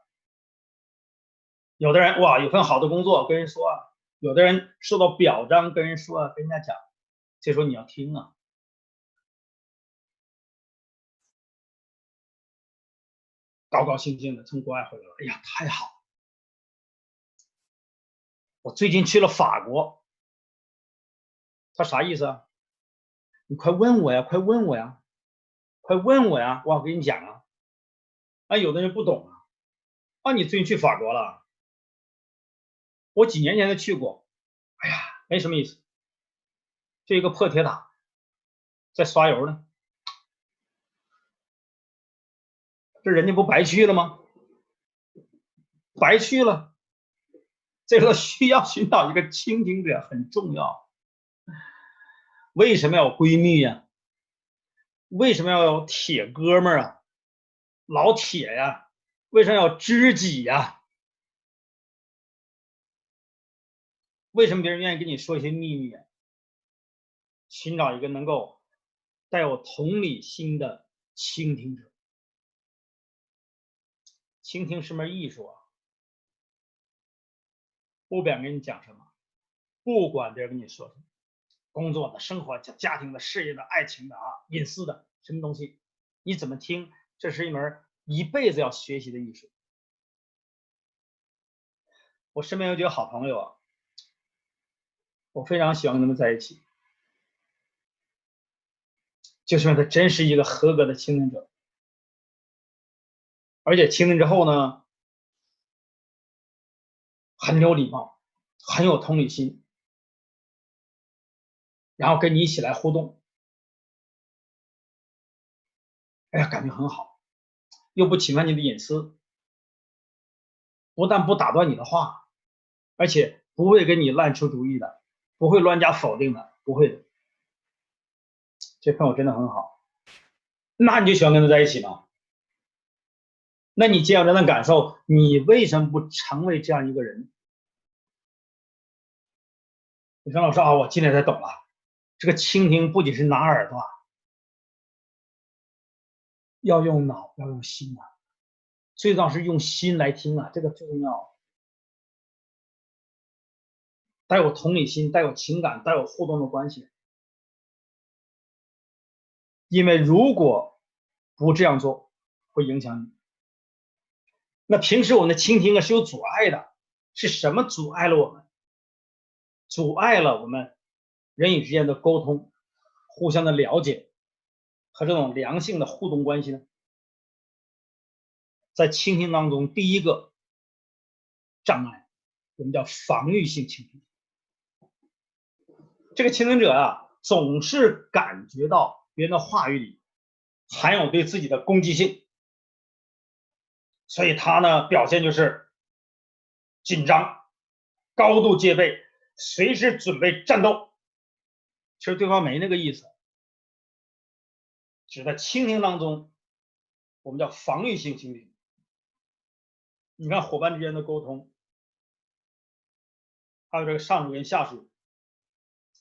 有的人哇有份好的工作，跟人说啊。有的人受到表彰，跟人说啊，跟人家讲。这时候你要听啊。高高兴兴的从国外回来了，哎呀，太好！我最近去了法国。他啥意思啊？你快问我呀，快问我呀，快问我呀！我跟你讲啊。啊，有的人不懂啊。啊，你最近去法国了？我几年前就去过。哎呀，没什么意思，就一个破铁塔，在刷油呢。这人家不白去了吗？白去了。这个需要寻找一个倾听者很重要。为什么要闺蜜呀？为什么要有铁哥们儿啊？老铁呀？为什么要知己呀？为什么别人愿意跟你说一些秘密啊？寻找一个能够带有同理心的倾听者。倾听是门艺术啊！不管跟你讲什么，不管别人跟你说什么，工作的、生活的、家庭的、事业的、爱情的啊、隐私的，什么东西，你怎么听，这是一门一辈子要学习的艺术。我身边有几个好朋友啊，我非常喜欢跟他们在一起，就是因为他真是一个合格的倾听者，而且倾听之后呢，很有礼貌，很有同理心，然后跟你一起来互动，哎呀，感觉很好，又不侵犯你的隐私，不但不打断你的话，而且不会给你乱出主意的，不会乱加否定的，不会的。这朋友真的很好，那你就喜欢跟他在一起吗？那你既然有这样的感受，你为什么不成为这样一个人？你说老师啊，我今天才懂了，这个倾听不仅是拿耳朵，要用脑，要用心啊，最重要是用心来听啊，这个最重要。带有同理心，带有情感，带有互动的关系。因为如果不这样做，会影响你。那平时我们的倾听啊是有阻碍的，是什么阻碍了我们？阻碍了我们人与之间的沟通、互相的了解和这种良性的互动关系呢？在倾听当中，第一个障碍，我们叫防御性倾听。这个倾听者啊，总是感觉到别人的话语里含有对自己的攻击性，所以他呢表现就是紧张、高度戒备，随时准备战斗。其实对方没那个意思，只在倾听当中，我们叫防御性倾听。你看伙伴之间的沟通，还有这个上属跟下属，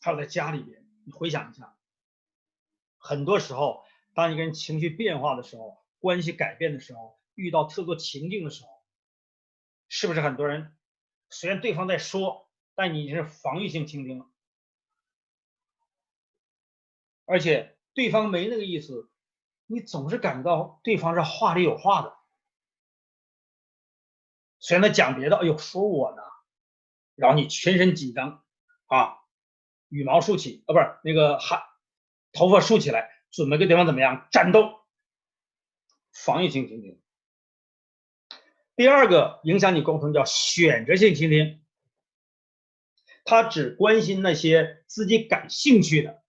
还有在家里边，你回想一下，很多时候，当一个人情绪变化的时候，关系改变的时候，遇到特殊情境的时候，是不是很多人虽然对方在说，但你是防御性倾听了，而且对方没那个意思，你总是感觉到对方是话里有话的。虽然他讲别的，哎呦，说我呢，然后你全身紧张啊，羽毛竖起，不是那个头发竖起来，准备跟对方怎么样战斗，防御性倾听。第二个影响你沟通叫选择性倾听，他只关心那些自己感兴趣的，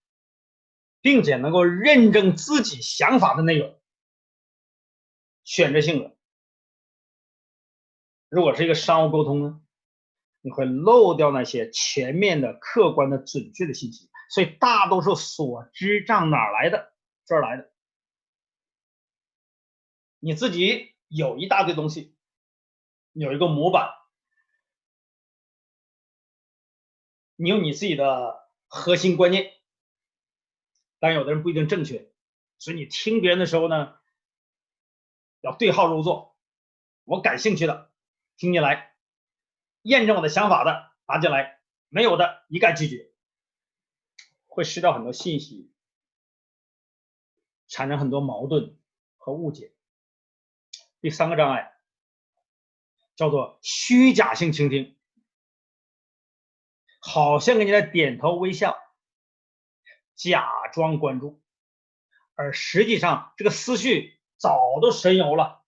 并且能够认证自己想法的内容。选择性的，如果是一个商务沟通呢，你会漏掉那些全面的、客观的、准确的信息，所以大多数所知账哪来的？这儿来的。你自己有一大堆东西，有一个模板，你有你自己的核心观念，但有的人不一定正确，所以你听别人的时候呢，要对号入座。我感兴趣的听进来，验证我的想法的拿进来，没有的一概拒绝，会失掉很多信息，产生很多矛盾和误解。第三个障碍叫做虚假性倾听，好像给你在点头微笑，假装关注，而实际上这个思绪早都神游了。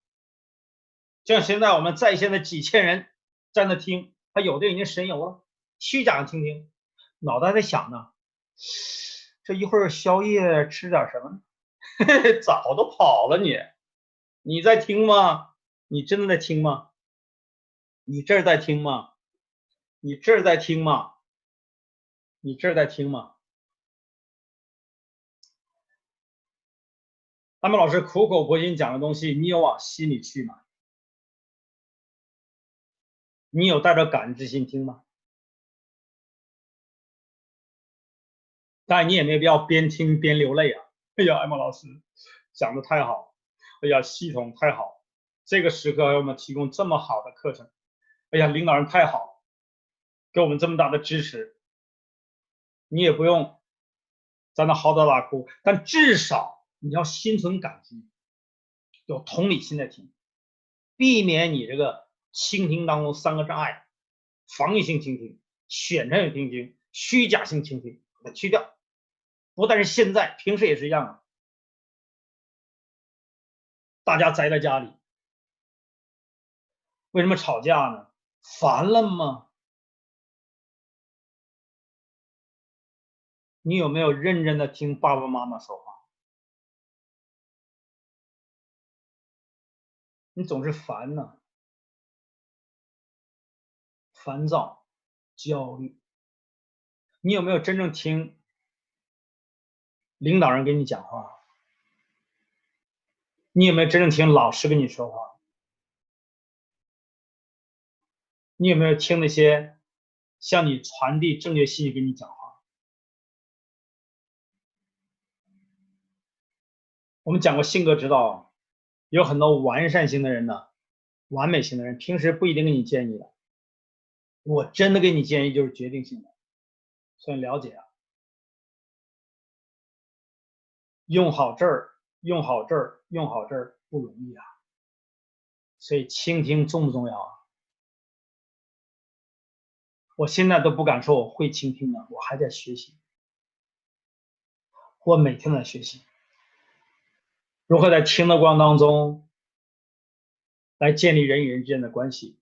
像现在我们在线的几千人在那听，他有的已经神游了，虚假倾听，脑袋在想呢，这一会儿宵夜吃点什么呢？早都跑了你，你在听吗？你真的在听吗？你这儿在听吗？你这儿在听吗？你这儿在听吗？那么老师苦口婆心讲的东西，你有往心里去吗？你有带着感知心听吗？当然，你也没必要边听边流泪啊！哎呀，艾玛老师讲的太好，哎呀，系统太好，这个时刻给我们提供这么好的课程，哎呀，领导人太好，给我们这么大的支持，你也不用在那嚎啕大哭，但至少你要心存感激，有同理心的听，避免你这个倾听当中三个障碍：防御性倾听、选择性倾听、虚假性倾听，把它去掉。不但是现在，平时也是一样的。大家宅在家里，为什么吵架呢？烦了吗？你有没有认真的听爸爸妈妈说话？你总是烦呢，烦躁、焦虑。你有没有真正听领导人跟你讲话？你有没有真正听老师跟你说话？你有没有听那些向你传递正确信息跟你讲话？我们讲过性格指导，有很多完善型的人呢，完美型的人，平时不一定给你建议的。我真的给你建议就是决定性的，所以了解啊。用好这儿，用好这儿，用好这儿不容易啊。所以倾听重不重要啊？我现在都不敢说我会倾听了，我还在学习，我每天在学习，如何在听的过程当中来建立人与人之间的关系，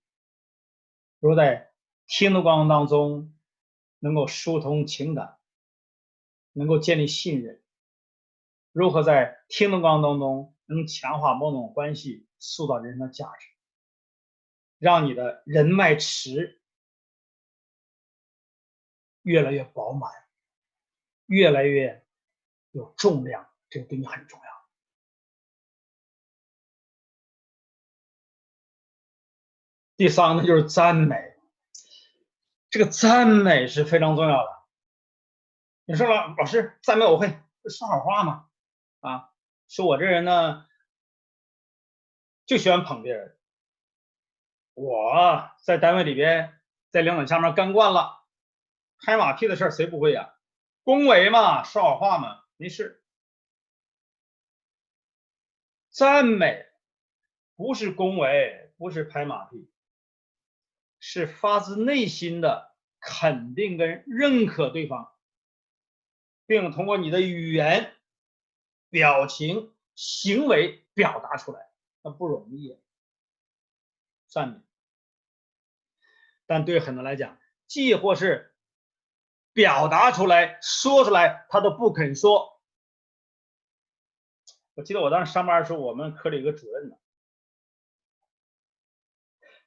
如何在听的过程当中能够疏通情感，能够建立信任，如何在听的过程当中能强化某种关系，塑造人生的价值，让你的人脉池越来越饱满，越来越有重量，这个对你很重要。第三个就是赞美，这个赞美是非常重要的。你说了，老师赞美我会说好话吗？啊，说我这人呢就喜欢捧别人，我在单位里边，在领导下面干惯了，拍马屁的事儿谁不会呀？恭维嘛，说好话嘛，没事。赞美不是恭维，不是拍马屁，是发自内心的肯定跟认可对方，并通过你的语言、表情、行为表达出来，那不容易。赞美，但对很多来讲，既或是表达出来、说出来，他都不肯说。我记得我当时上班的时候，我们科里有个主任呢，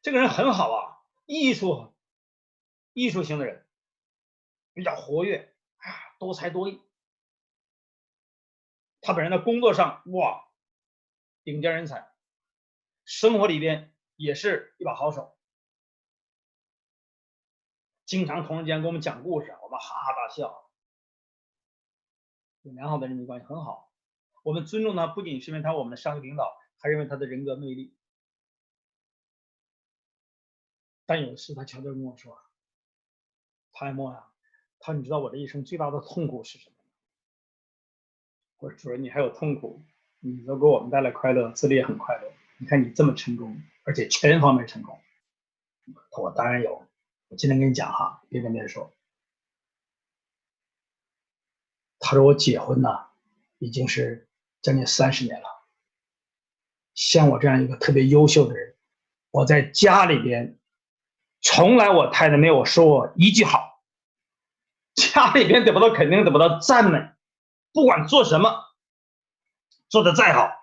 这个人很好啊，艺术型的人，比较活跃啊，多才多艺。他本人在工作上哇，顶尖人才，生活里边也是一把好手，经常同事间给我们讲故事，我们哈哈大笑，有良好的人际关系很好。我们尊重他，不仅是因为他我们的上级领导，还是因为他的人格魅力。但有一次他悄悄跟我说：“谭莫呀，他说你知道我这一生最大的痛苦是什么？”我说：“主任，你还有痛苦？你都给我们带来快乐，自己也很快乐。你看你这么成功，而且全方面成功。”我当然有。我今天跟你讲哈，别跟别人说。他说我结婚呢，已经是将近30年了。像我这样一个特别优秀的人，我在家里边从来我太太没有说我一句好，家里边得不到肯定，得不到赞美，不管做什么，做的再好，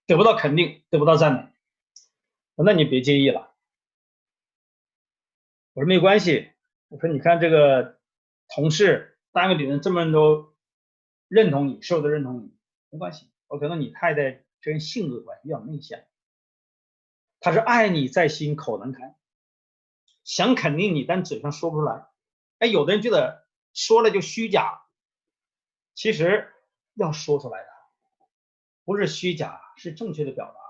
得不到肯定，得不到赞美。那你别介意了。我说没关系。我说你看这个同事单位里的这么人都认同你，受的认同你，没关系。我可能你太太这人性格比较内向，她是爱你在心口难开，想肯定你，但嘴上说不出来。哎，有的人觉得说了就虚假，其实要说出来的，不是虚假，是正确的表达，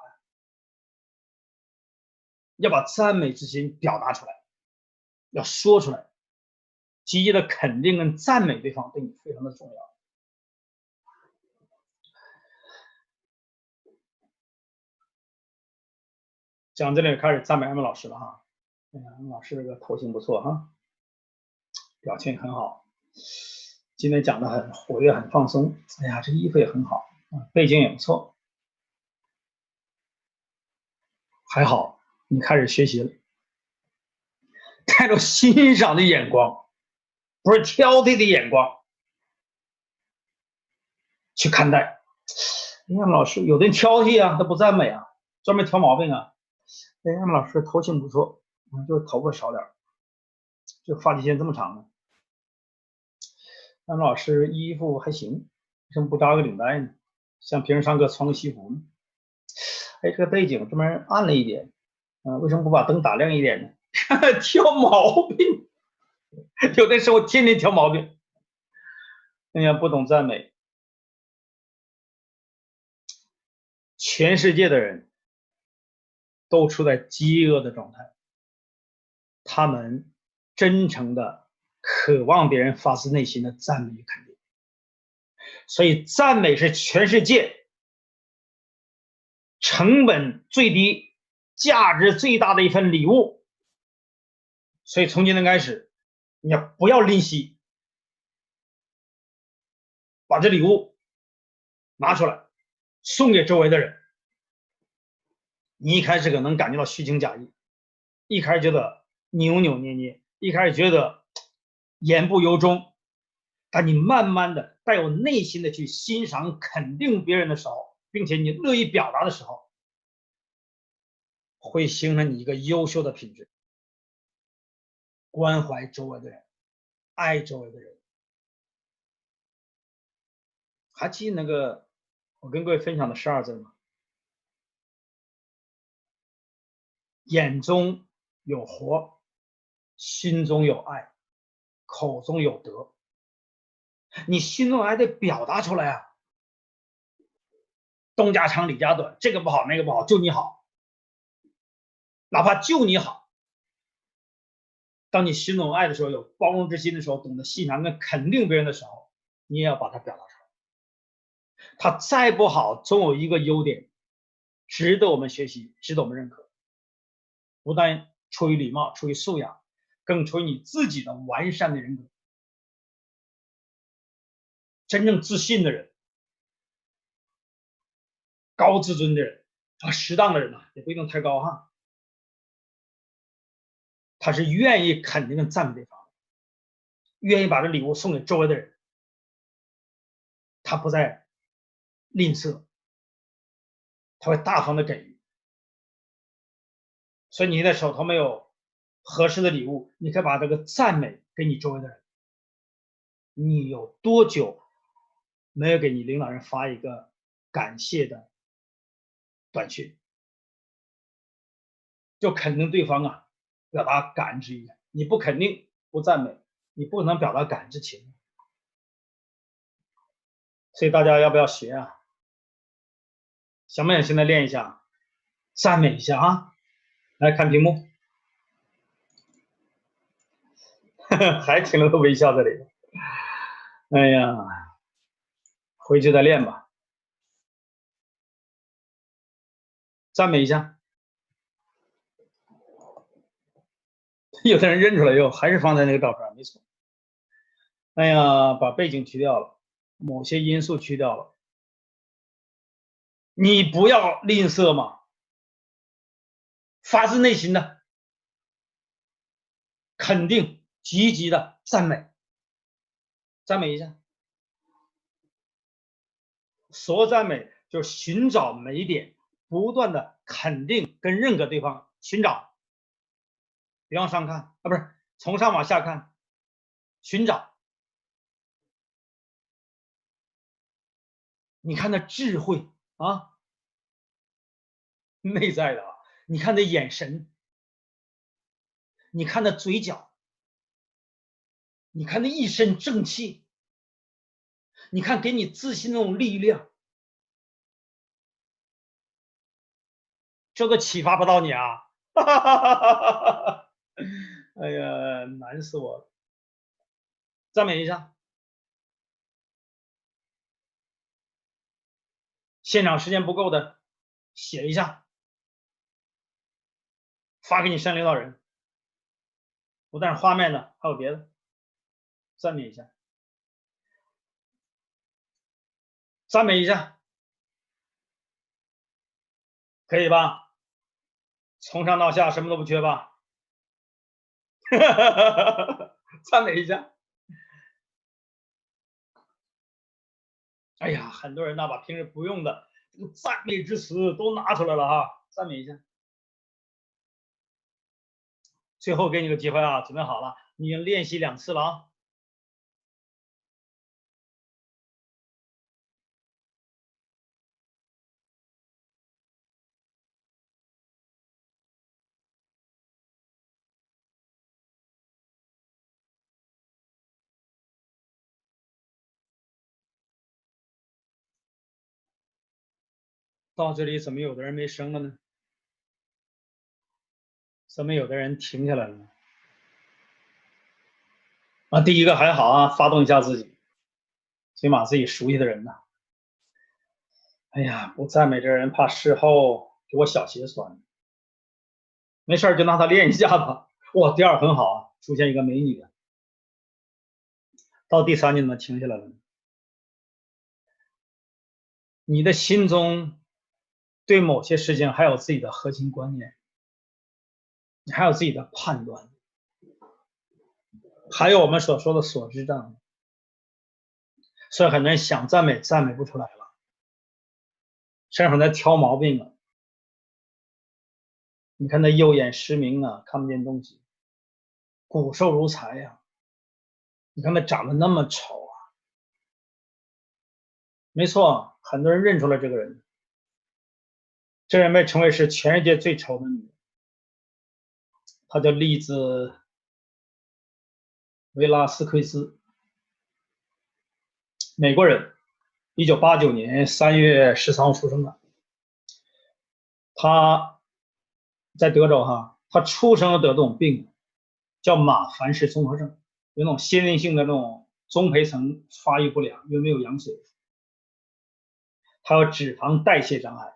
要把赞美之心表达出来，要说出来，积极的肯定跟赞美对方对你非常的重要。讲这里开始赞美安文老师了哈，安文老师这个头型不错哈，表情很好，今天讲的很活跃，很放松。哎呀，这衣服也很好，背景也不错，还好你开始学习了，带着欣赏的眼光，不是挑剔的眼光去看待。哎呀，老师有的人挑剔啊，他不赞美啊，专门挑毛病啊。哎呀，老师头型不错，就是头发少点，就发际线这么长的。安老师衣服还行，为什么不扎个领带呢？像平时上课穿个西服呢？哎，这个背景这边暗了一点，为什么不把灯打亮一点呢？挑毛病，有的时候天天挑毛病。哎呀，不懂赞美，全世界的人都处在饥饿的状态，他们真诚的渴望别人发自内心的赞美与肯定，所以赞美是全世界成本最低、价值最大的一份礼物。所以从今天开始，你要不要吝惜，把这礼物拿出来送给周围的人。你一开始可能感觉到虚情假意，一开始觉得扭扭捏捏，一开始觉得言不由衷，但你慢慢的带有内心的去欣赏肯定别人的时候，并且你乐意表达的时候，会形成你一个优秀的品质，关怀周围的人，爱周围的人。还记得那个我跟各位分享的12字吗？眼中有活，心中有爱，口中有德。你心中还得表达出来啊！东家长李家短，这个不好那个不好，就你好，哪怕就你好。当你心中有爱的时候，有包容之心的时候，懂得欣赏跟肯定别人的时候，你也要把它表达出来。他再不好，总有一个优点值得我们学习，值得我们认可。不但出于礼貌，出于素养，更出于你自己的完善的人格。真正自信的人，高自尊的人适当的人呢，也不一定太高哈。他是愿意肯定赞美对方，愿意把这礼物送给周围的人，他不再吝啬，他会大方的给予。所以你的手头没有合适的礼物，你可以把这个赞美给你周围的人。你有多久没有给你领导人发一个感谢的短讯？就肯定对方啊，表达感恩之意。你不肯定不赞美，你不能表达感恩之情。所以大家要不要学啊？想不想现在练一下，赞美一下啊？来看屏幕，还停了个微笑在里边。哎呀，回去再练吧，赞美一下。有的人认出来又还是放在那个照片，没错。哎呀，把背景去掉了，某些因素去掉了，你不要吝啬嘛，发自内心的肯定，积极的赞美，赞美一下。所谓赞美就是寻找美点，不断的肯定跟认可对方，寻找，别往上看啊，不是从上往下看，寻找。你看他智慧啊，内在的啊，你看他眼神，你看他嘴角，你看他一身正气，你看给你自信那种力量，这个启发不到你啊！哎呀，难死我了！赞美一下，现场时间不够的，写一下，发给你山领导人。不但是画面的，还有别的，赞美一下，赞美一下，可以吧？从上到下什么都不缺吧？赞美一下。哎呀，很多人呢把平时不用的这个赞美之词都拿出来了哈，赞美一下。最后给你个机会啊，准备好了，你已经练习2次了啊。到这里怎么有的人没声了呢？怎么有的人停下来了呢？啊，第一个还好啊，发动一下自己，起码自己熟悉的人呢。哎呀，不赞美这人，怕事后给我小鞋酸。没事就让他练一下吧。哇，第2很好啊，出现一个美女。到第3你怎么停下来了？你的心中对某些事情还有自己的核心观念，你还有自己的判断，还有我们所说的所知障，所以很多人想赞美赞美不出来了，身上在挑毛病了。你看他右眼失明啊，看不见东西，骨瘦如柴呀、你看他长得那么丑啊，没错，很多人认出了这个人，这人被称为是全世界最丑的女人，她叫丽兹·维拉斯奎斯，美国人，1989年3月13号出生的。他在德州哈，他出生得这种病，叫马凡氏综合症，有那种先天性的那种中胚层发育不良，因为没有羊水，他有脂肪代谢障碍，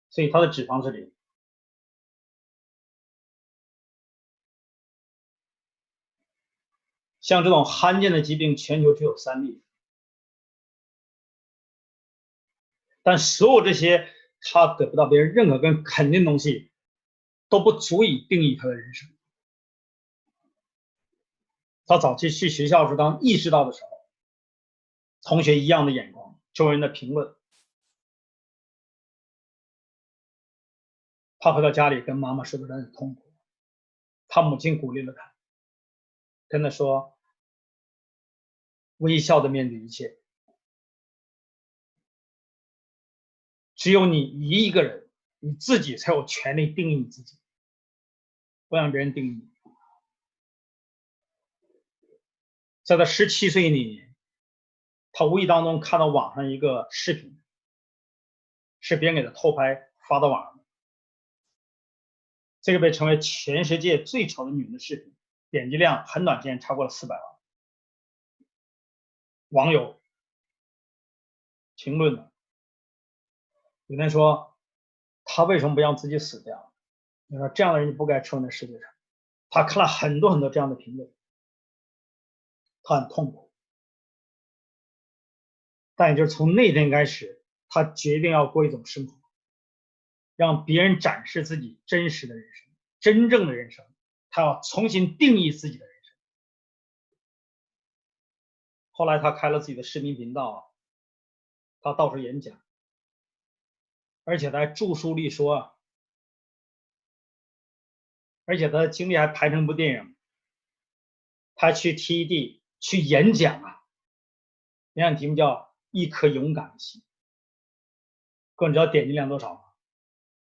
所以他的脂肪是零。像这种罕见的疾病，全球只有3例，但所有这些他得不到别人认可跟肯定的东西，都不足以定义他的人生。他早期去学校时，当意识到的时候，同学一样的眼光，周围人的评论，他回到家里跟妈妈说的很痛苦，他母亲鼓励了他，跟他说，微笑的面对一切，只有你一个人，你自己才有权利定义你自己，不让别人定义你。在他17岁那年，他无意当中看到网上一个视频，是别人给他偷拍发到网上的，这个被称为全世界最丑的女人的视频，点击量很短时间超过了400万。网友评论了，有人说他为什么不让自己死掉？你说这样的人不该出现在世界上。他看了很多很多这样的评论，他很痛苦。但也就是从那天开始，他决定要过一种生活，让别人展示自己真实的人生，真正的人生。他要重新定义自己的人生。后来他开了自己的视频频道，他到处演讲，而且他还著书立说，而且他的经历还拍成部电影。他去 TED 去演讲啊，演讲题目叫《一颗勇敢的心》。各位知道点击量多少吗？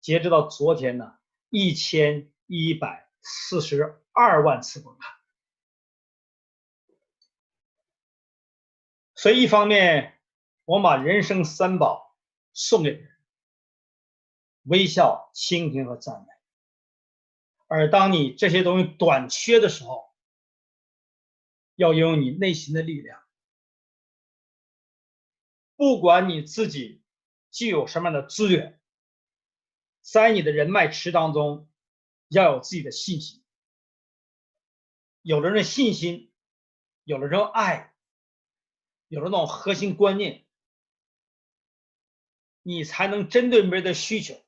截止到昨天呢，1142万次观看。所以一方面，我把人生三宝送给人：微笑、倾听和赞美。而当你这些东西短缺的时候，要拥有你内心的力量。不管你自己具有什么样的资源，在你的人脉池当中，要有自己的信心。有了这信心，有了这种爱，有了那种核心观念，你才能针对别人的需求，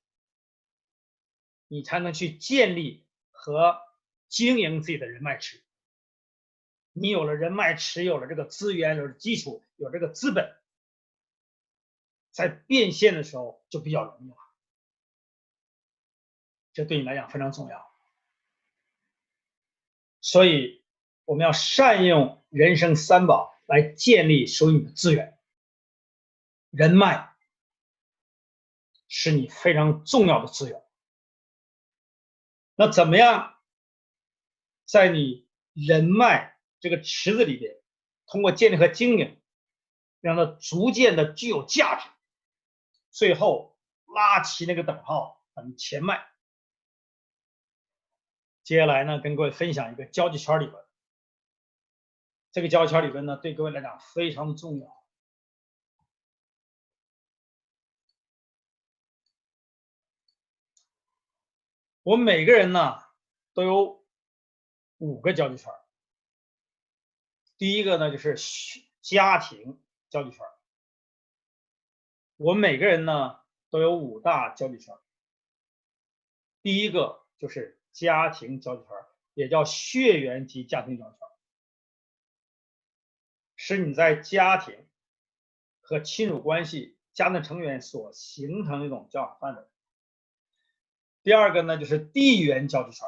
你才能去建立和经营自己的人脉池。你有了人脉池，有了这个资源，有了基础，有这个资本，在变现的时候就比较容易了。这对你来讲非常重要。所以我们要善用人生三宝来建立属于你的资源。人脉是你非常重要的资源。那怎么样在你人脉这个池子里边，通过建立和经营，让它逐渐的具有价值，最后拉齐那个等号等于钱脉。接下来呢，跟各位分享一个交际圈理论。这个交际圈理论呢，对各位来讲非常重要。我们每个人呢都有5个交际圈。第一个呢就是家庭交际圈。我们每个人呢都有5大交际圈。第一个就是家庭交际圈，也叫血缘级家庭交际圈，是你在家庭和亲属关系、家庭成员所形成的一种交往范围。第二个呢就是地缘交际圈，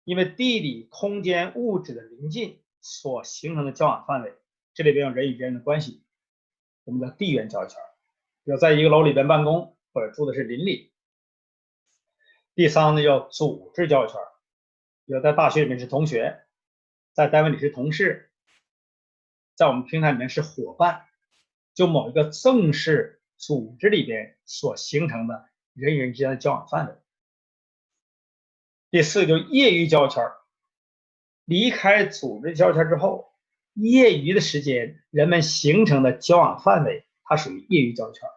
因为地理、空间、物质的临近所形成的交往范围，这里边有人与人的关系，我们叫地缘交际圈。比如在一个楼里边办公，或者住的是邻里。第三呢叫组织交际圈，比如在大学里面是同学，在单位里是同事，在我们平台里面是伙伴，就某一个正式组织里边所形成的人与人之间的交往范围。第四个就是业余交际圈，离开组织交际圈之后，业余的时间人们形成的交往范围，它属于业余交际圈。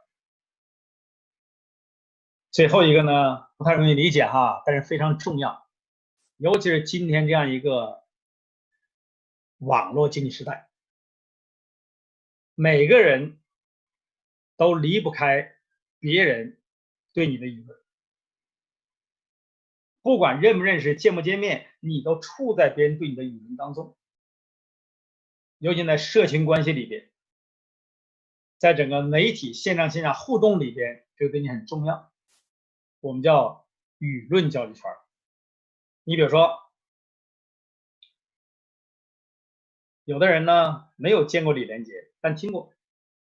最后一个呢，不太容易理解哈，但是非常重要，尤其是今天这样一个网络经济时代，每个人都离不开别人对你的舆论，不管认不认识、见不见面，你都处在别人对你的舆论当中。尤其在社群关系里边，在整个媒体线上线下互动里边，这个对你很重要。我们叫舆论交际圈。你比如说，有的人呢没有见过李连杰，但听过，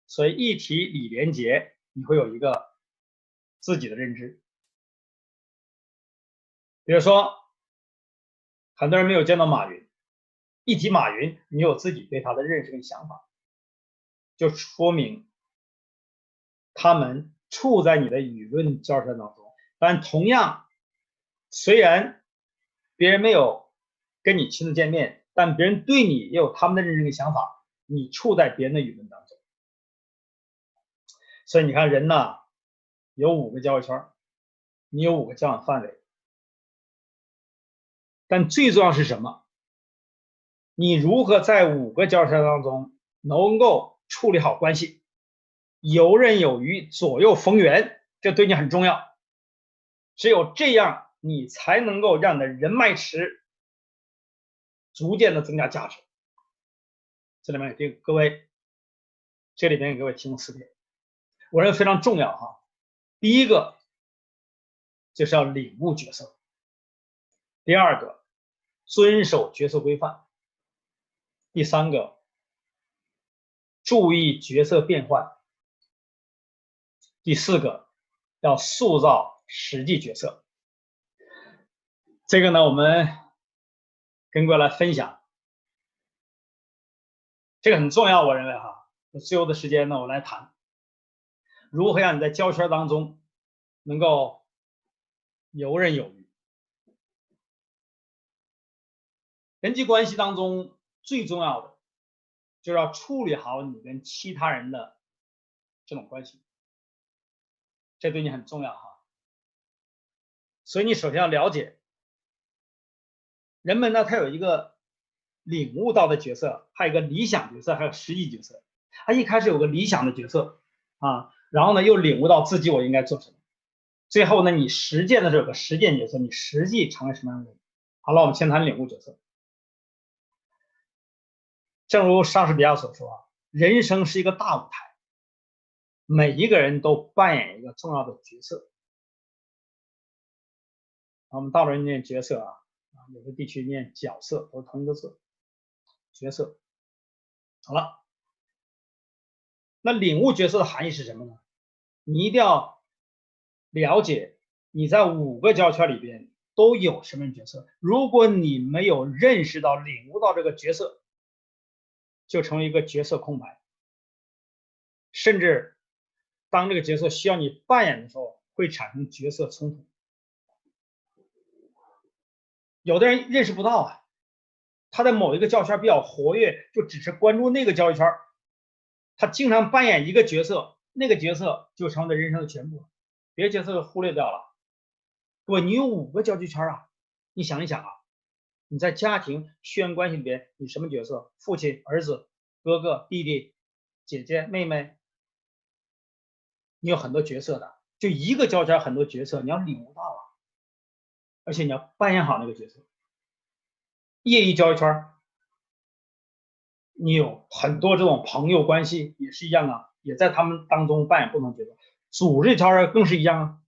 所以一提李连杰，你会有一个自己的认知。比如说，很多人没有见到马云，一提马云，你有自己对他的认识跟想法，就说明他们处在你的舆论交叉当中。但同样，虽然别人没有跟你亲自见面，但别人对你也有他们的认识跟想法，你处在别人的舆论当中。所以你看人呢，有5个交际圈，你有5个交往范围。但最重要是什么？你如何在5个交际圈当中能够处理好关系，游刃有余，左右逢源，这对你很重要。只有这样，你才能够让你的人脉池逐渐的增加价值。这里面给各位，这里面给各位提供4点，我认为非常重要哈。第一个就是要领悟角色，第二个遵守角色规范，第三个注意角色变换，第4个，要塑造实际角色。这个呢，我们跟各位来分享，这个很重要，我认为哈。最后的时间呢，我来谈如何让你在交圈当中能够游刃有余。人际关系当中最重要的就是要处理好你跟其他人的这种关系，这对你很重要哈。所以你首先要了解，人们呢他有一个领悟到的角色，还有一个理想角色，还有实际角色。他一开始有个理想的角色啊，然后呢又领悟到自己我应该做什么，最后呢你实践的时候有个实践角色，你实际成为什么样的人。好了，我们先谈领悟角色。正如莎士比亚所说啊，人生是一个大舞台，每一个人都扮演一个重要的角色。我们大陆人念角色啊，有的地区念角色，都是同一个字，角色。好了，那领悟角色的含义是什么呢？你一定要了解你在5个交圈里边都有什么角色。如果你没有认识到、领悟到这个角色，就成为一个角色空白，甚至当这个角色需要你扮演的时候，会产生角色冲突。有的人认识不到啊，他在某一个交圈比较活跃，就只是关注那个交易圈，他经常扮演一个角色，那个角色就成了人生的全部，别的角色忽略掉了。对，你有5个交际圈啊，你想一想啊，你在家庭血缘关系里边，你什么角色？父亲、儿子、哥哥、弟弟、姐姐、妹妹，你有很多角色的，就一个交圈很多角色，你要领悟到啊，而且你要扮演好那个角色。业余交易圈，你有很多这种朋友关系也是一样啊，也在他们当中扮演不同角色。组织圈更是一样啊，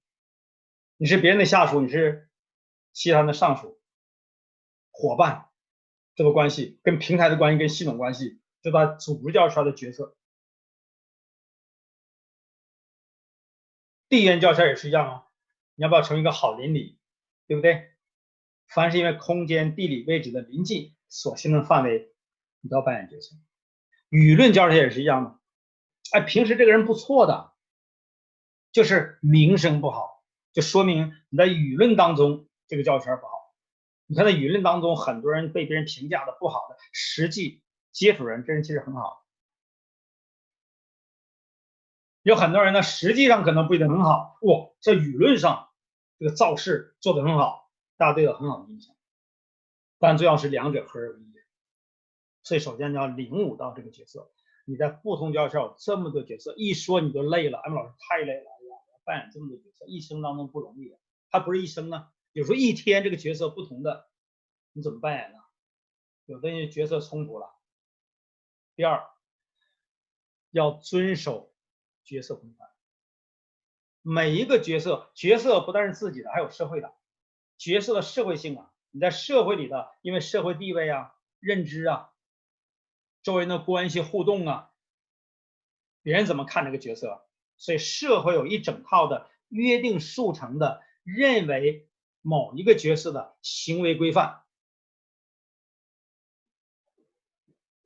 你是别人的下属，你是其他人的上属、伙伴，这个关系跟平台的关系、跟系统关系，就他组织交易圈的角色。地缘交圈也是一样啊，你要不要成为一个好邻里，对不对？凡是因为空间、地理位置的临近所形成范围，你都要扮演角色。舆论交圈也是一样的，哎，平时这个人不错的，就是名声不好，就说明你在舆论当中这个交圈不好。你看在舆论当中，很多人被别人评价的不好的，实际接触人这人其实很好。有很多人呢，实际上可能不一定很好，哇，在舆论上这个造势做得很好，大家对他很好的印象。但最要是两者合而为一。所以首先你要领悟到这个角色，你在不同交圈有这么多角色，一说你就累了。M 老师太累了，哎呀，扮演这么多角色，一生当中不容易。还不是一生呢，有时候一天这个角色不同的，你怎么扮演呢？有的人角色冲突了。第二，要遵守角色规范。每一个角色不但是自己的，还有社会的。角色的社会性啊，你在社会里的，因为社会地位啊、认知啊、周围人的关系互动啊，别人怎么看这个角色？所以社会有一整套的约定俗成的认为某一个角色的行为规范，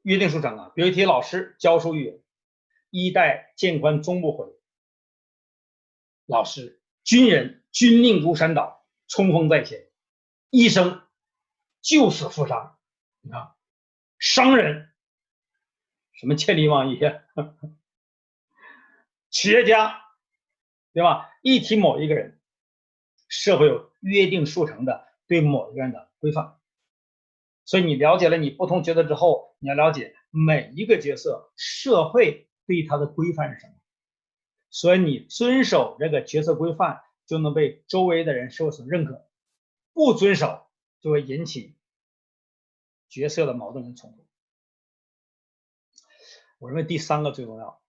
约定俗成啊。比如一些老师教书育人，衣带渐宽终不悔。老师，军人军令如山倒，冲锋在前；医生救死扶伤，你看，商人什么千里往也，企业家，对吧？一提某一个人，社会有约定俗成的对某一个人的规范。所以你了解了你不同角色之后，你要了解每一个角色社会对他的规范是什么。所以你遵守这个角色规范，就能被周围的人社会所认可；不遵守，就会引起角色的矛盾跟冲突。我认为第3个最重要，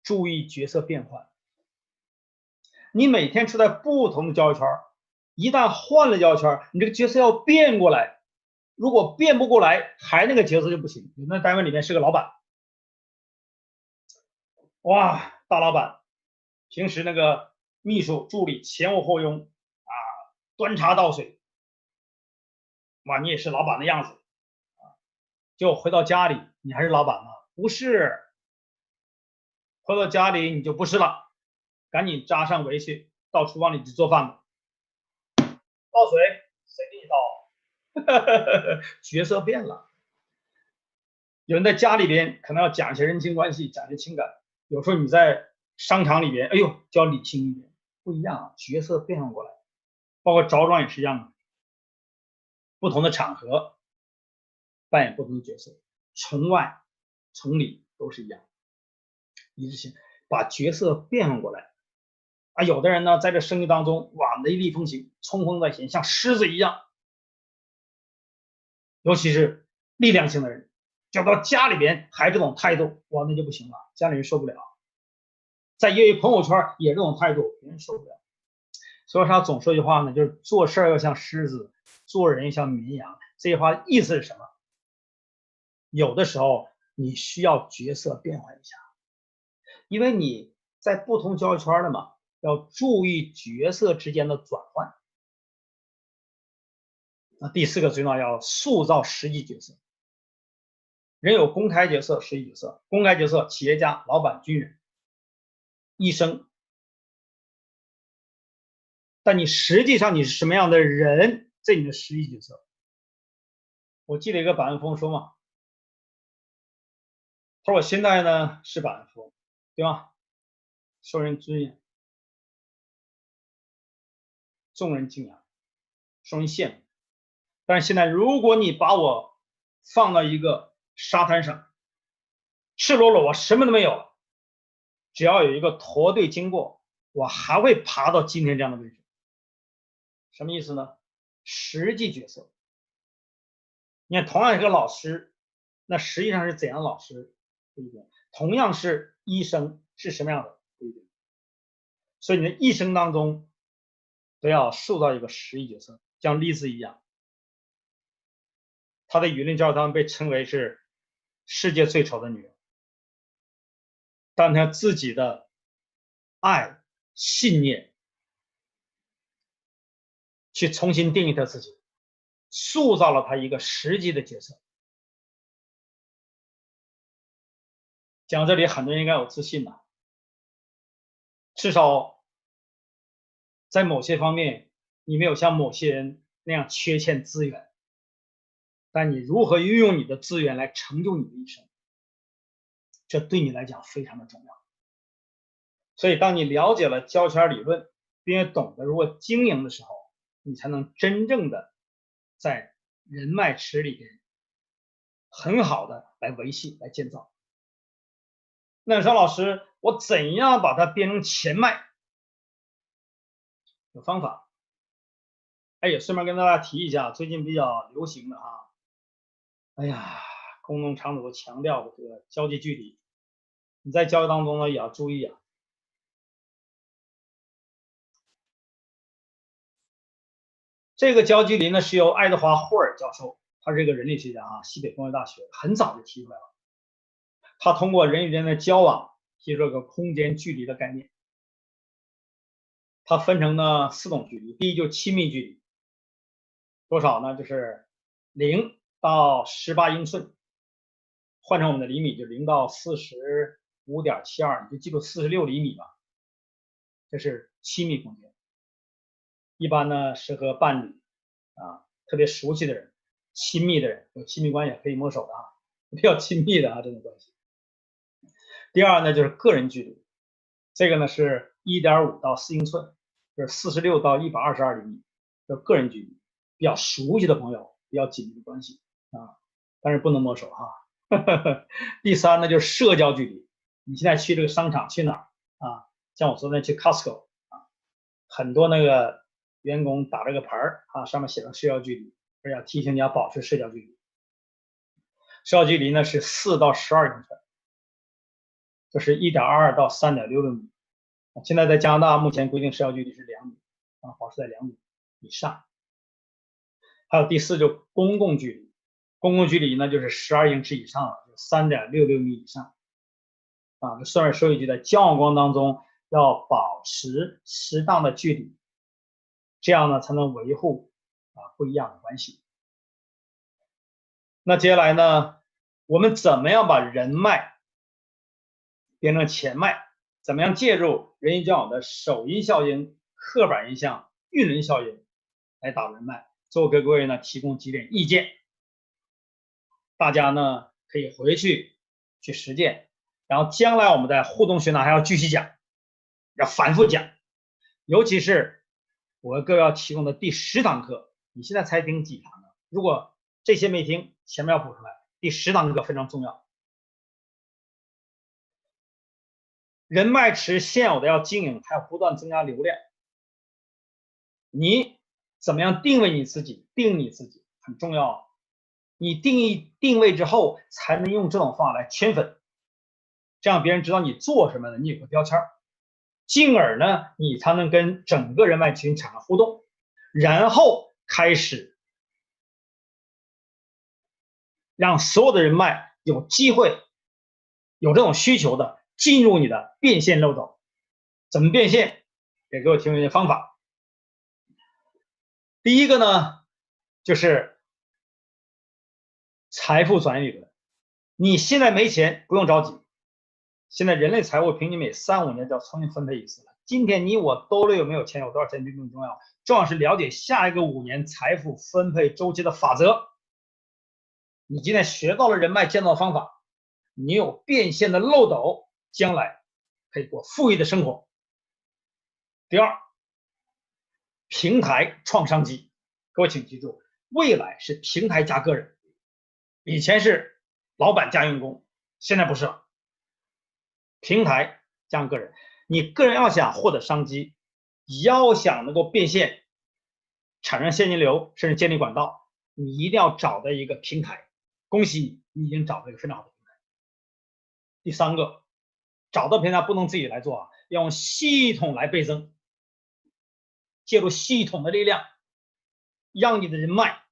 注意角色变换。你每天处在不同的交易圈，一旦换了交易圈，你这个角色要变过来。如果变不过来，还那个角色就不行。有的单位里面是个老板，哇，大老板平时那个秘书助理前呼后拥啊，端茶倒水，哇，你也是老板的样子啊。结果回到家里，你还是老板吗？不是，回到家里你就不是了，赶紧扎上围裙，到厨房里去做饭吧。倒水，谁给你倒？角色变了。有人在家里边可能要讲一些人情关系，讲一些情感。有时候你在商场里边，哎呦，就要理性一点，不一样啊，角色变换过来。包括着装也是一样的，不同的场合扮演不同的角色，从外从里都是一样，一致性，把角色变换过来。啊，有的人呢，在这生意当中，哇，雷厉风行，冲锋在前，像狮子一样。尤其是力量型的人，叫到家里边还这种态度，哇，那就不行了，家里人受不了。在业余朋友圈也这种态度，别人受不了。所以他总说一句话呢，就是做事要像狮子，做人像绵羊。这句话意思是什么？有的时候你需要角色变换一下，因为你在不同交易圈的嘛，要注意角色之间的转换。那第四个最重要，要塑造实际角色。人有公开角色、实际角色。公开角色，企业家、老板、军人、医生。但你实际上你是什么样的人，这你的实际角色。我记得一个百万富翁说嘛，他说我现在呢是百万富翁，对吧？受人尊严，众人敬仰，受人羡慕。但是现在如果你把我放到一个沙滩上，赤裸裸，我什么都没有了，只要有一个驼队经过，我还会爬到今天这样的位置。什么意思呢？实际角色。你看，同样是个老师，那实际上是怎样的老师不一定。同样是医生，是什么样的不一定。所以你的一生当中都要塑造一个实际角色，像丽兹一样，她的舆论教堂被称为是世界最丑的女人，但她自己的爱、信念去重新定义她自己，塑造了她一个实际的角色。讲到这里，很多人应该有自信吧，至少在某些方面，你没有像某些人那样缺欠资源，但你如何运用你的资源来成就你的一生，这对你来讲非常的重要。所以，当你了解了交圈理论，并且懂得如何经营的时候，你才能真正的在人脉池里边很好的来维系、来建造。那你说，老师，我怎样把它变成钱脉？有方法。哎，也顺便跟大家提一下，最近比较流行的啊，哎呀，公众场所都强调的这个交际距离，你在交易当中呢也要注意啊。这个交际距离呢是由爱德华霍尔教授，他是一个人类学家啊，西北工业大学很早就提出来了。他通过人与人的交往提出了个空间距离的概念。它分成了4种距离，第一就是亲密距离，多少呢？就是0到18英寸，换成我们的厘米就0到45.72，你就记住46厘米吧。这是亲密空间，一般呢适合伴侣啊，特别熟悉的人、亲密的人，有亲密关系可以摸手的啊，比较亲密的啊这种关系。第二呢就是个人距离，这个呢是1.5到4英寸，就是46到122厘米，叫个人距离，比较熟悉的朋友，比较紧密的关系啊，但是不能摸手哈。第三呢就是社交距离，你现在去这个商场去哪儿啊？像我昨天去 Costco 啊，很多那个员工打这个牌啊，上面写着社交距离，而且提醒你要保持社交距离。社交距离呢是4到12英寸，就是1.22到3.66米。现在在加拿大目前规定社交距离是2米啊，保持在2米以上。还有第4就是公共距离，公共距离呢就是12英尺以上了，3.66米以上。啊，顺便说一句，在交往过程当中要保持适当的距离，这样呢才能维护不一样的关系。那接下来呢，我们怎么样把人脉变成钱脉？怎么样借助人际交往的首因效应、刻板印象、运轮效应来打人脉？最后给各位呢提供几点意见，大家呢可以回去实践，然后将来我们在互动学堂还要继续讲，要反复讲，尤其是我各位要提供的第10堂课，你现在才听几堂呢？如果这些没听，前面要补出来，第10堂课非常重要。人脉池现有的要经营，还要不断增加流量。你怎么样定位你自己？定你自己很重要。你定位之后，才能用这种方法来圈粉，这样别人知道你做什么的，你有个标签，进而呢，你才能跟整个人脉群产生互动，然后开始让所有的人脉有机会、有这种需求的进入你的变现漏斗。怎么变现？给各位提供一些方法。第一个呢，就是财富转移理论。你现在没钱不用着急，现在人类财务平均每3、5年就要重新分配一次了。今天你我兜里有没有钱，有多少钱并不重要，重要是了解下一个5年财富分配周期的法则。你今天学到了人脉建造方法，你有变现的漏斗，将来可以过富裕的生活。第二，平台创商机。各位请记住，未来是平台加个人，以前是老板加员工，现在不是了，平台加个人。你个人要想获得商机，要想能够变现、产生现金流，甚至建立管道，你一定要找到一个平台。恭喜你，你已经找到一个非常好的平台。第三个，找到平台不能自己来做啊，要用系统来倍增，借助系统的力量，让你的人脉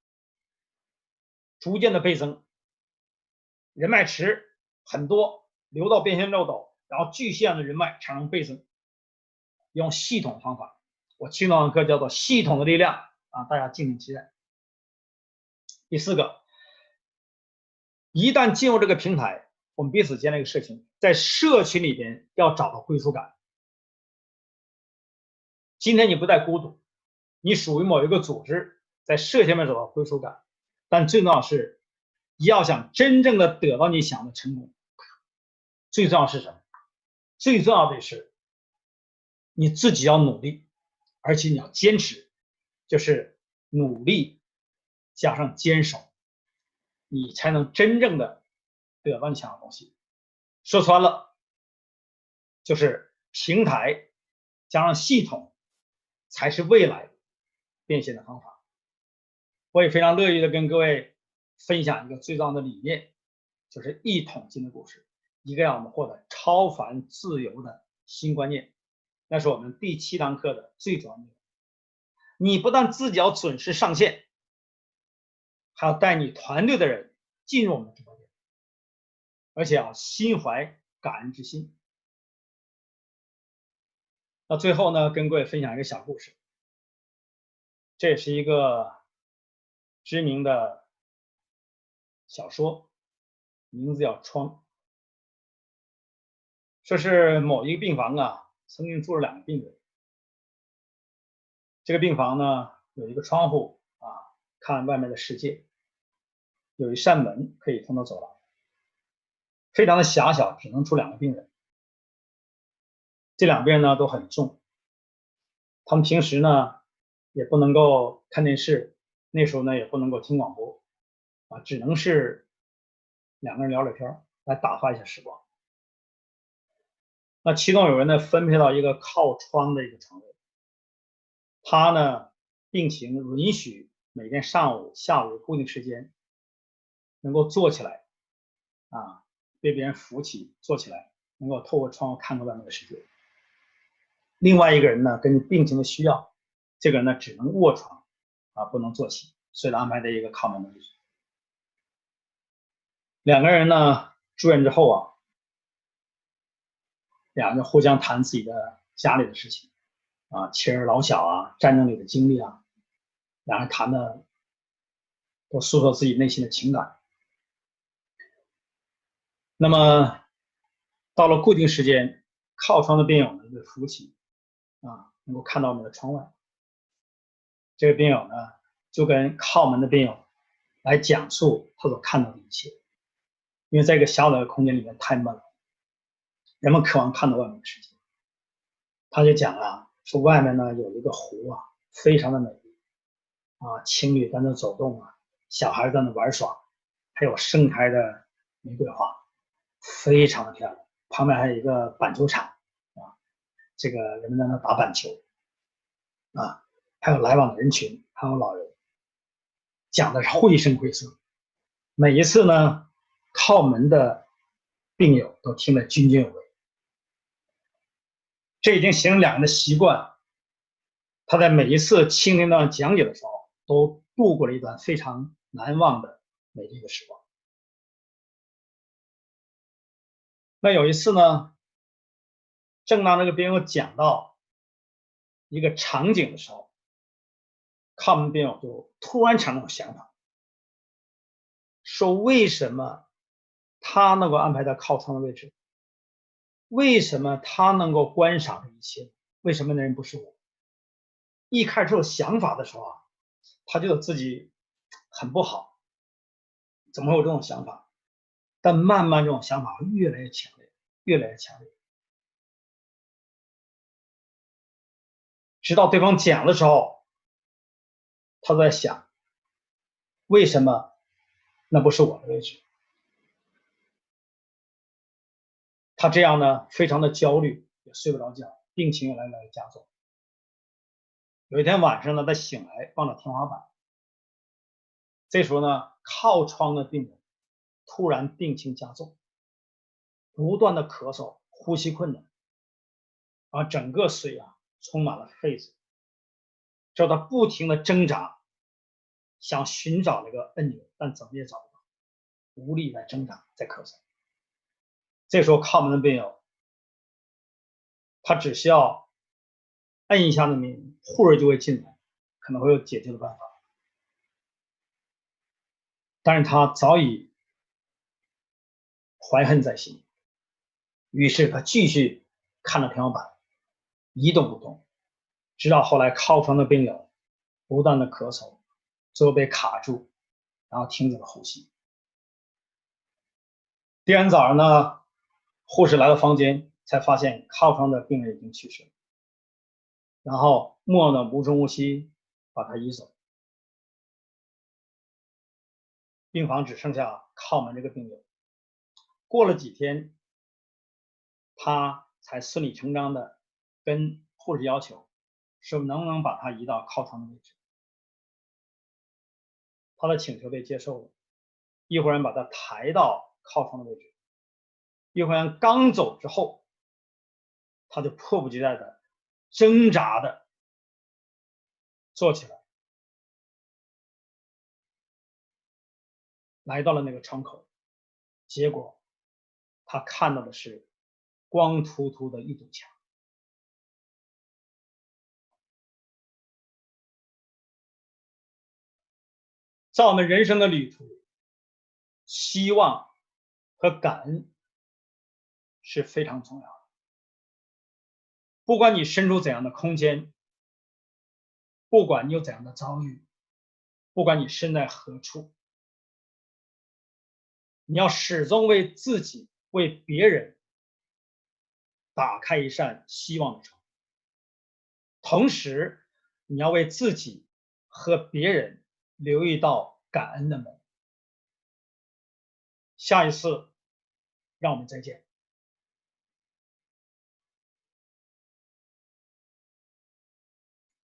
逐渐的倍增，人脉池很多流到变现漏斗，然后具象的人脉产生倍增，用系统方法。我7堂课叫做系统的力量啊，大家敬请期待。第4个，一旦进入这个平台，我们彼此间的一个事情，在社群里边要找到归属感。今天你不再孤独，你属于某一个组织，在社群面找到归属感。但最重要是，要想真正的得到你想的成功，最重要是什么？最重要的是你自己要努力，而且你要坚持，就是努力加上坚守，你才能真正的得到你想要的东西。说穿了，就是平台加上系统才是未来变现的方法。我也非常乐意的跟各位分享一个最重要的理念，就是一桶金的故事，一个让我们获得超凡自由的新观念。那是我们第7堂课的最主要内容。你不但自己要准时上线，还要带你团队的人进入我们的直播间，而且要心怀感恩之心。那最后呢，跟各位分享一个小故事，这也是一个知名的小说，名字叫《窗》。说是某一个病房啊，曾经住了2个病人。这个病房呢，有一个窗户啊，看外面的世界，有一扇门可以通到走廊，非常的狭小，只能住2个病人。这2个病人呢都很重，他们平时呢也不能够看电视，那时候呢也不能够听广播啊，只能是2个人聊聊天来打发一下时光。那其中有人呢分配到一个靠窗的一个床位，他呢病情允许每天上午、下午固定时间能够坐起来啊，被别人扶起坐起来，能够透过窗户看到外面的世界。另外一个人呢，根据病情的需要，这个人呢只能卧床啊，不能坐起，所以安排在一个靠门的位置。2个人呢住院之后啊，两人就互相谈自己的家里的事情啊，妻儿老小啊，战争里的经历啊，两人谈的都诉说自己内心的情感。那么到了固定时间，靠窗的病友呢，一对夫妻啊，能够看到我们的窗外。这个病友呢，就跟靠门的病友来讲述他所看到的一切。因为在一个小小的空间里面太闷了，人们渴望看到外面的世界。他就讲啊，说外面呢有一个湖啊，非常的美丽啊，情侣在那走动啊，小孩在那玩耍，还有盛开的玫瑰花，非常的漂亮。旁边还有一个板球场啊，这个人们在那打板球啊，还有来往的人群，还有老人，讲的是绘声绘色。每一次呢，靠门的病友都听得津津有味。这已经形成两人的习惯。他在每一次倾听到讲解的时候，都度过了一段非常难忘的美丽的时光。那有一次呢，正当这个病友讲到一个场景的时候，靠门病友就突然产生了想法，说为什么他能够安排在靠窗的位置？为什么他能够观赏这一切？为什么那人不是我？一开始有想法的时候啊，他觉得自己很不好，怎么会有这种想法？但慢慢这种想法会越来越强烈，越来越强烈，直到对方讲的时候，他在想，为什么那不是我的位置？他这样呢，非常的焦虑，也睡不着觉，病情也来越加重。有一天晚上呢，他醒来望着天花板，这时候呢，靠窗的病人突然病情加重，不断的咳嗽，呼吸困难，而整个水啊充满了痱子，叫他不停的挣扎，想寻找那个按钮，但怎么也找不到，无力在挣扎，在咳嗽。这时候靠门的病友，他只需要摁一下那命令，护士就会进来，可能会有解决的办法。但是他早已怀恨在心，于是他继续看着天花板，一动不动，直到后来靠窗的病友不断的咳嗽，最后被卡住，然后停止了呼吸。第二天早上呢，护士来到房间，才发现靠窗的病人已经去世了，然后默默无声无息把他移走。病房只剩下靠门这个病友。过了几天，他才顺理成章的跟护士要求，说能不能把他移到靠窗的位置。他的请求被接受了，医护人员把他抬到靠窗的位置。医护人员刚走之后，他就迫不及待的挣扎的坐起来，来到了那个窗口，结果他看到的是光秃秃的一堵墙。在我们人生的旅途，希望和感恩是非常重要的。不管你身处怎样的空间，不管你有怎样的遭遇，不管你身在何处，你要始终为自己、为别人打开一扇希望的窗，同时你要为自己和别人留一道感恩的门。下一次，让我们再见。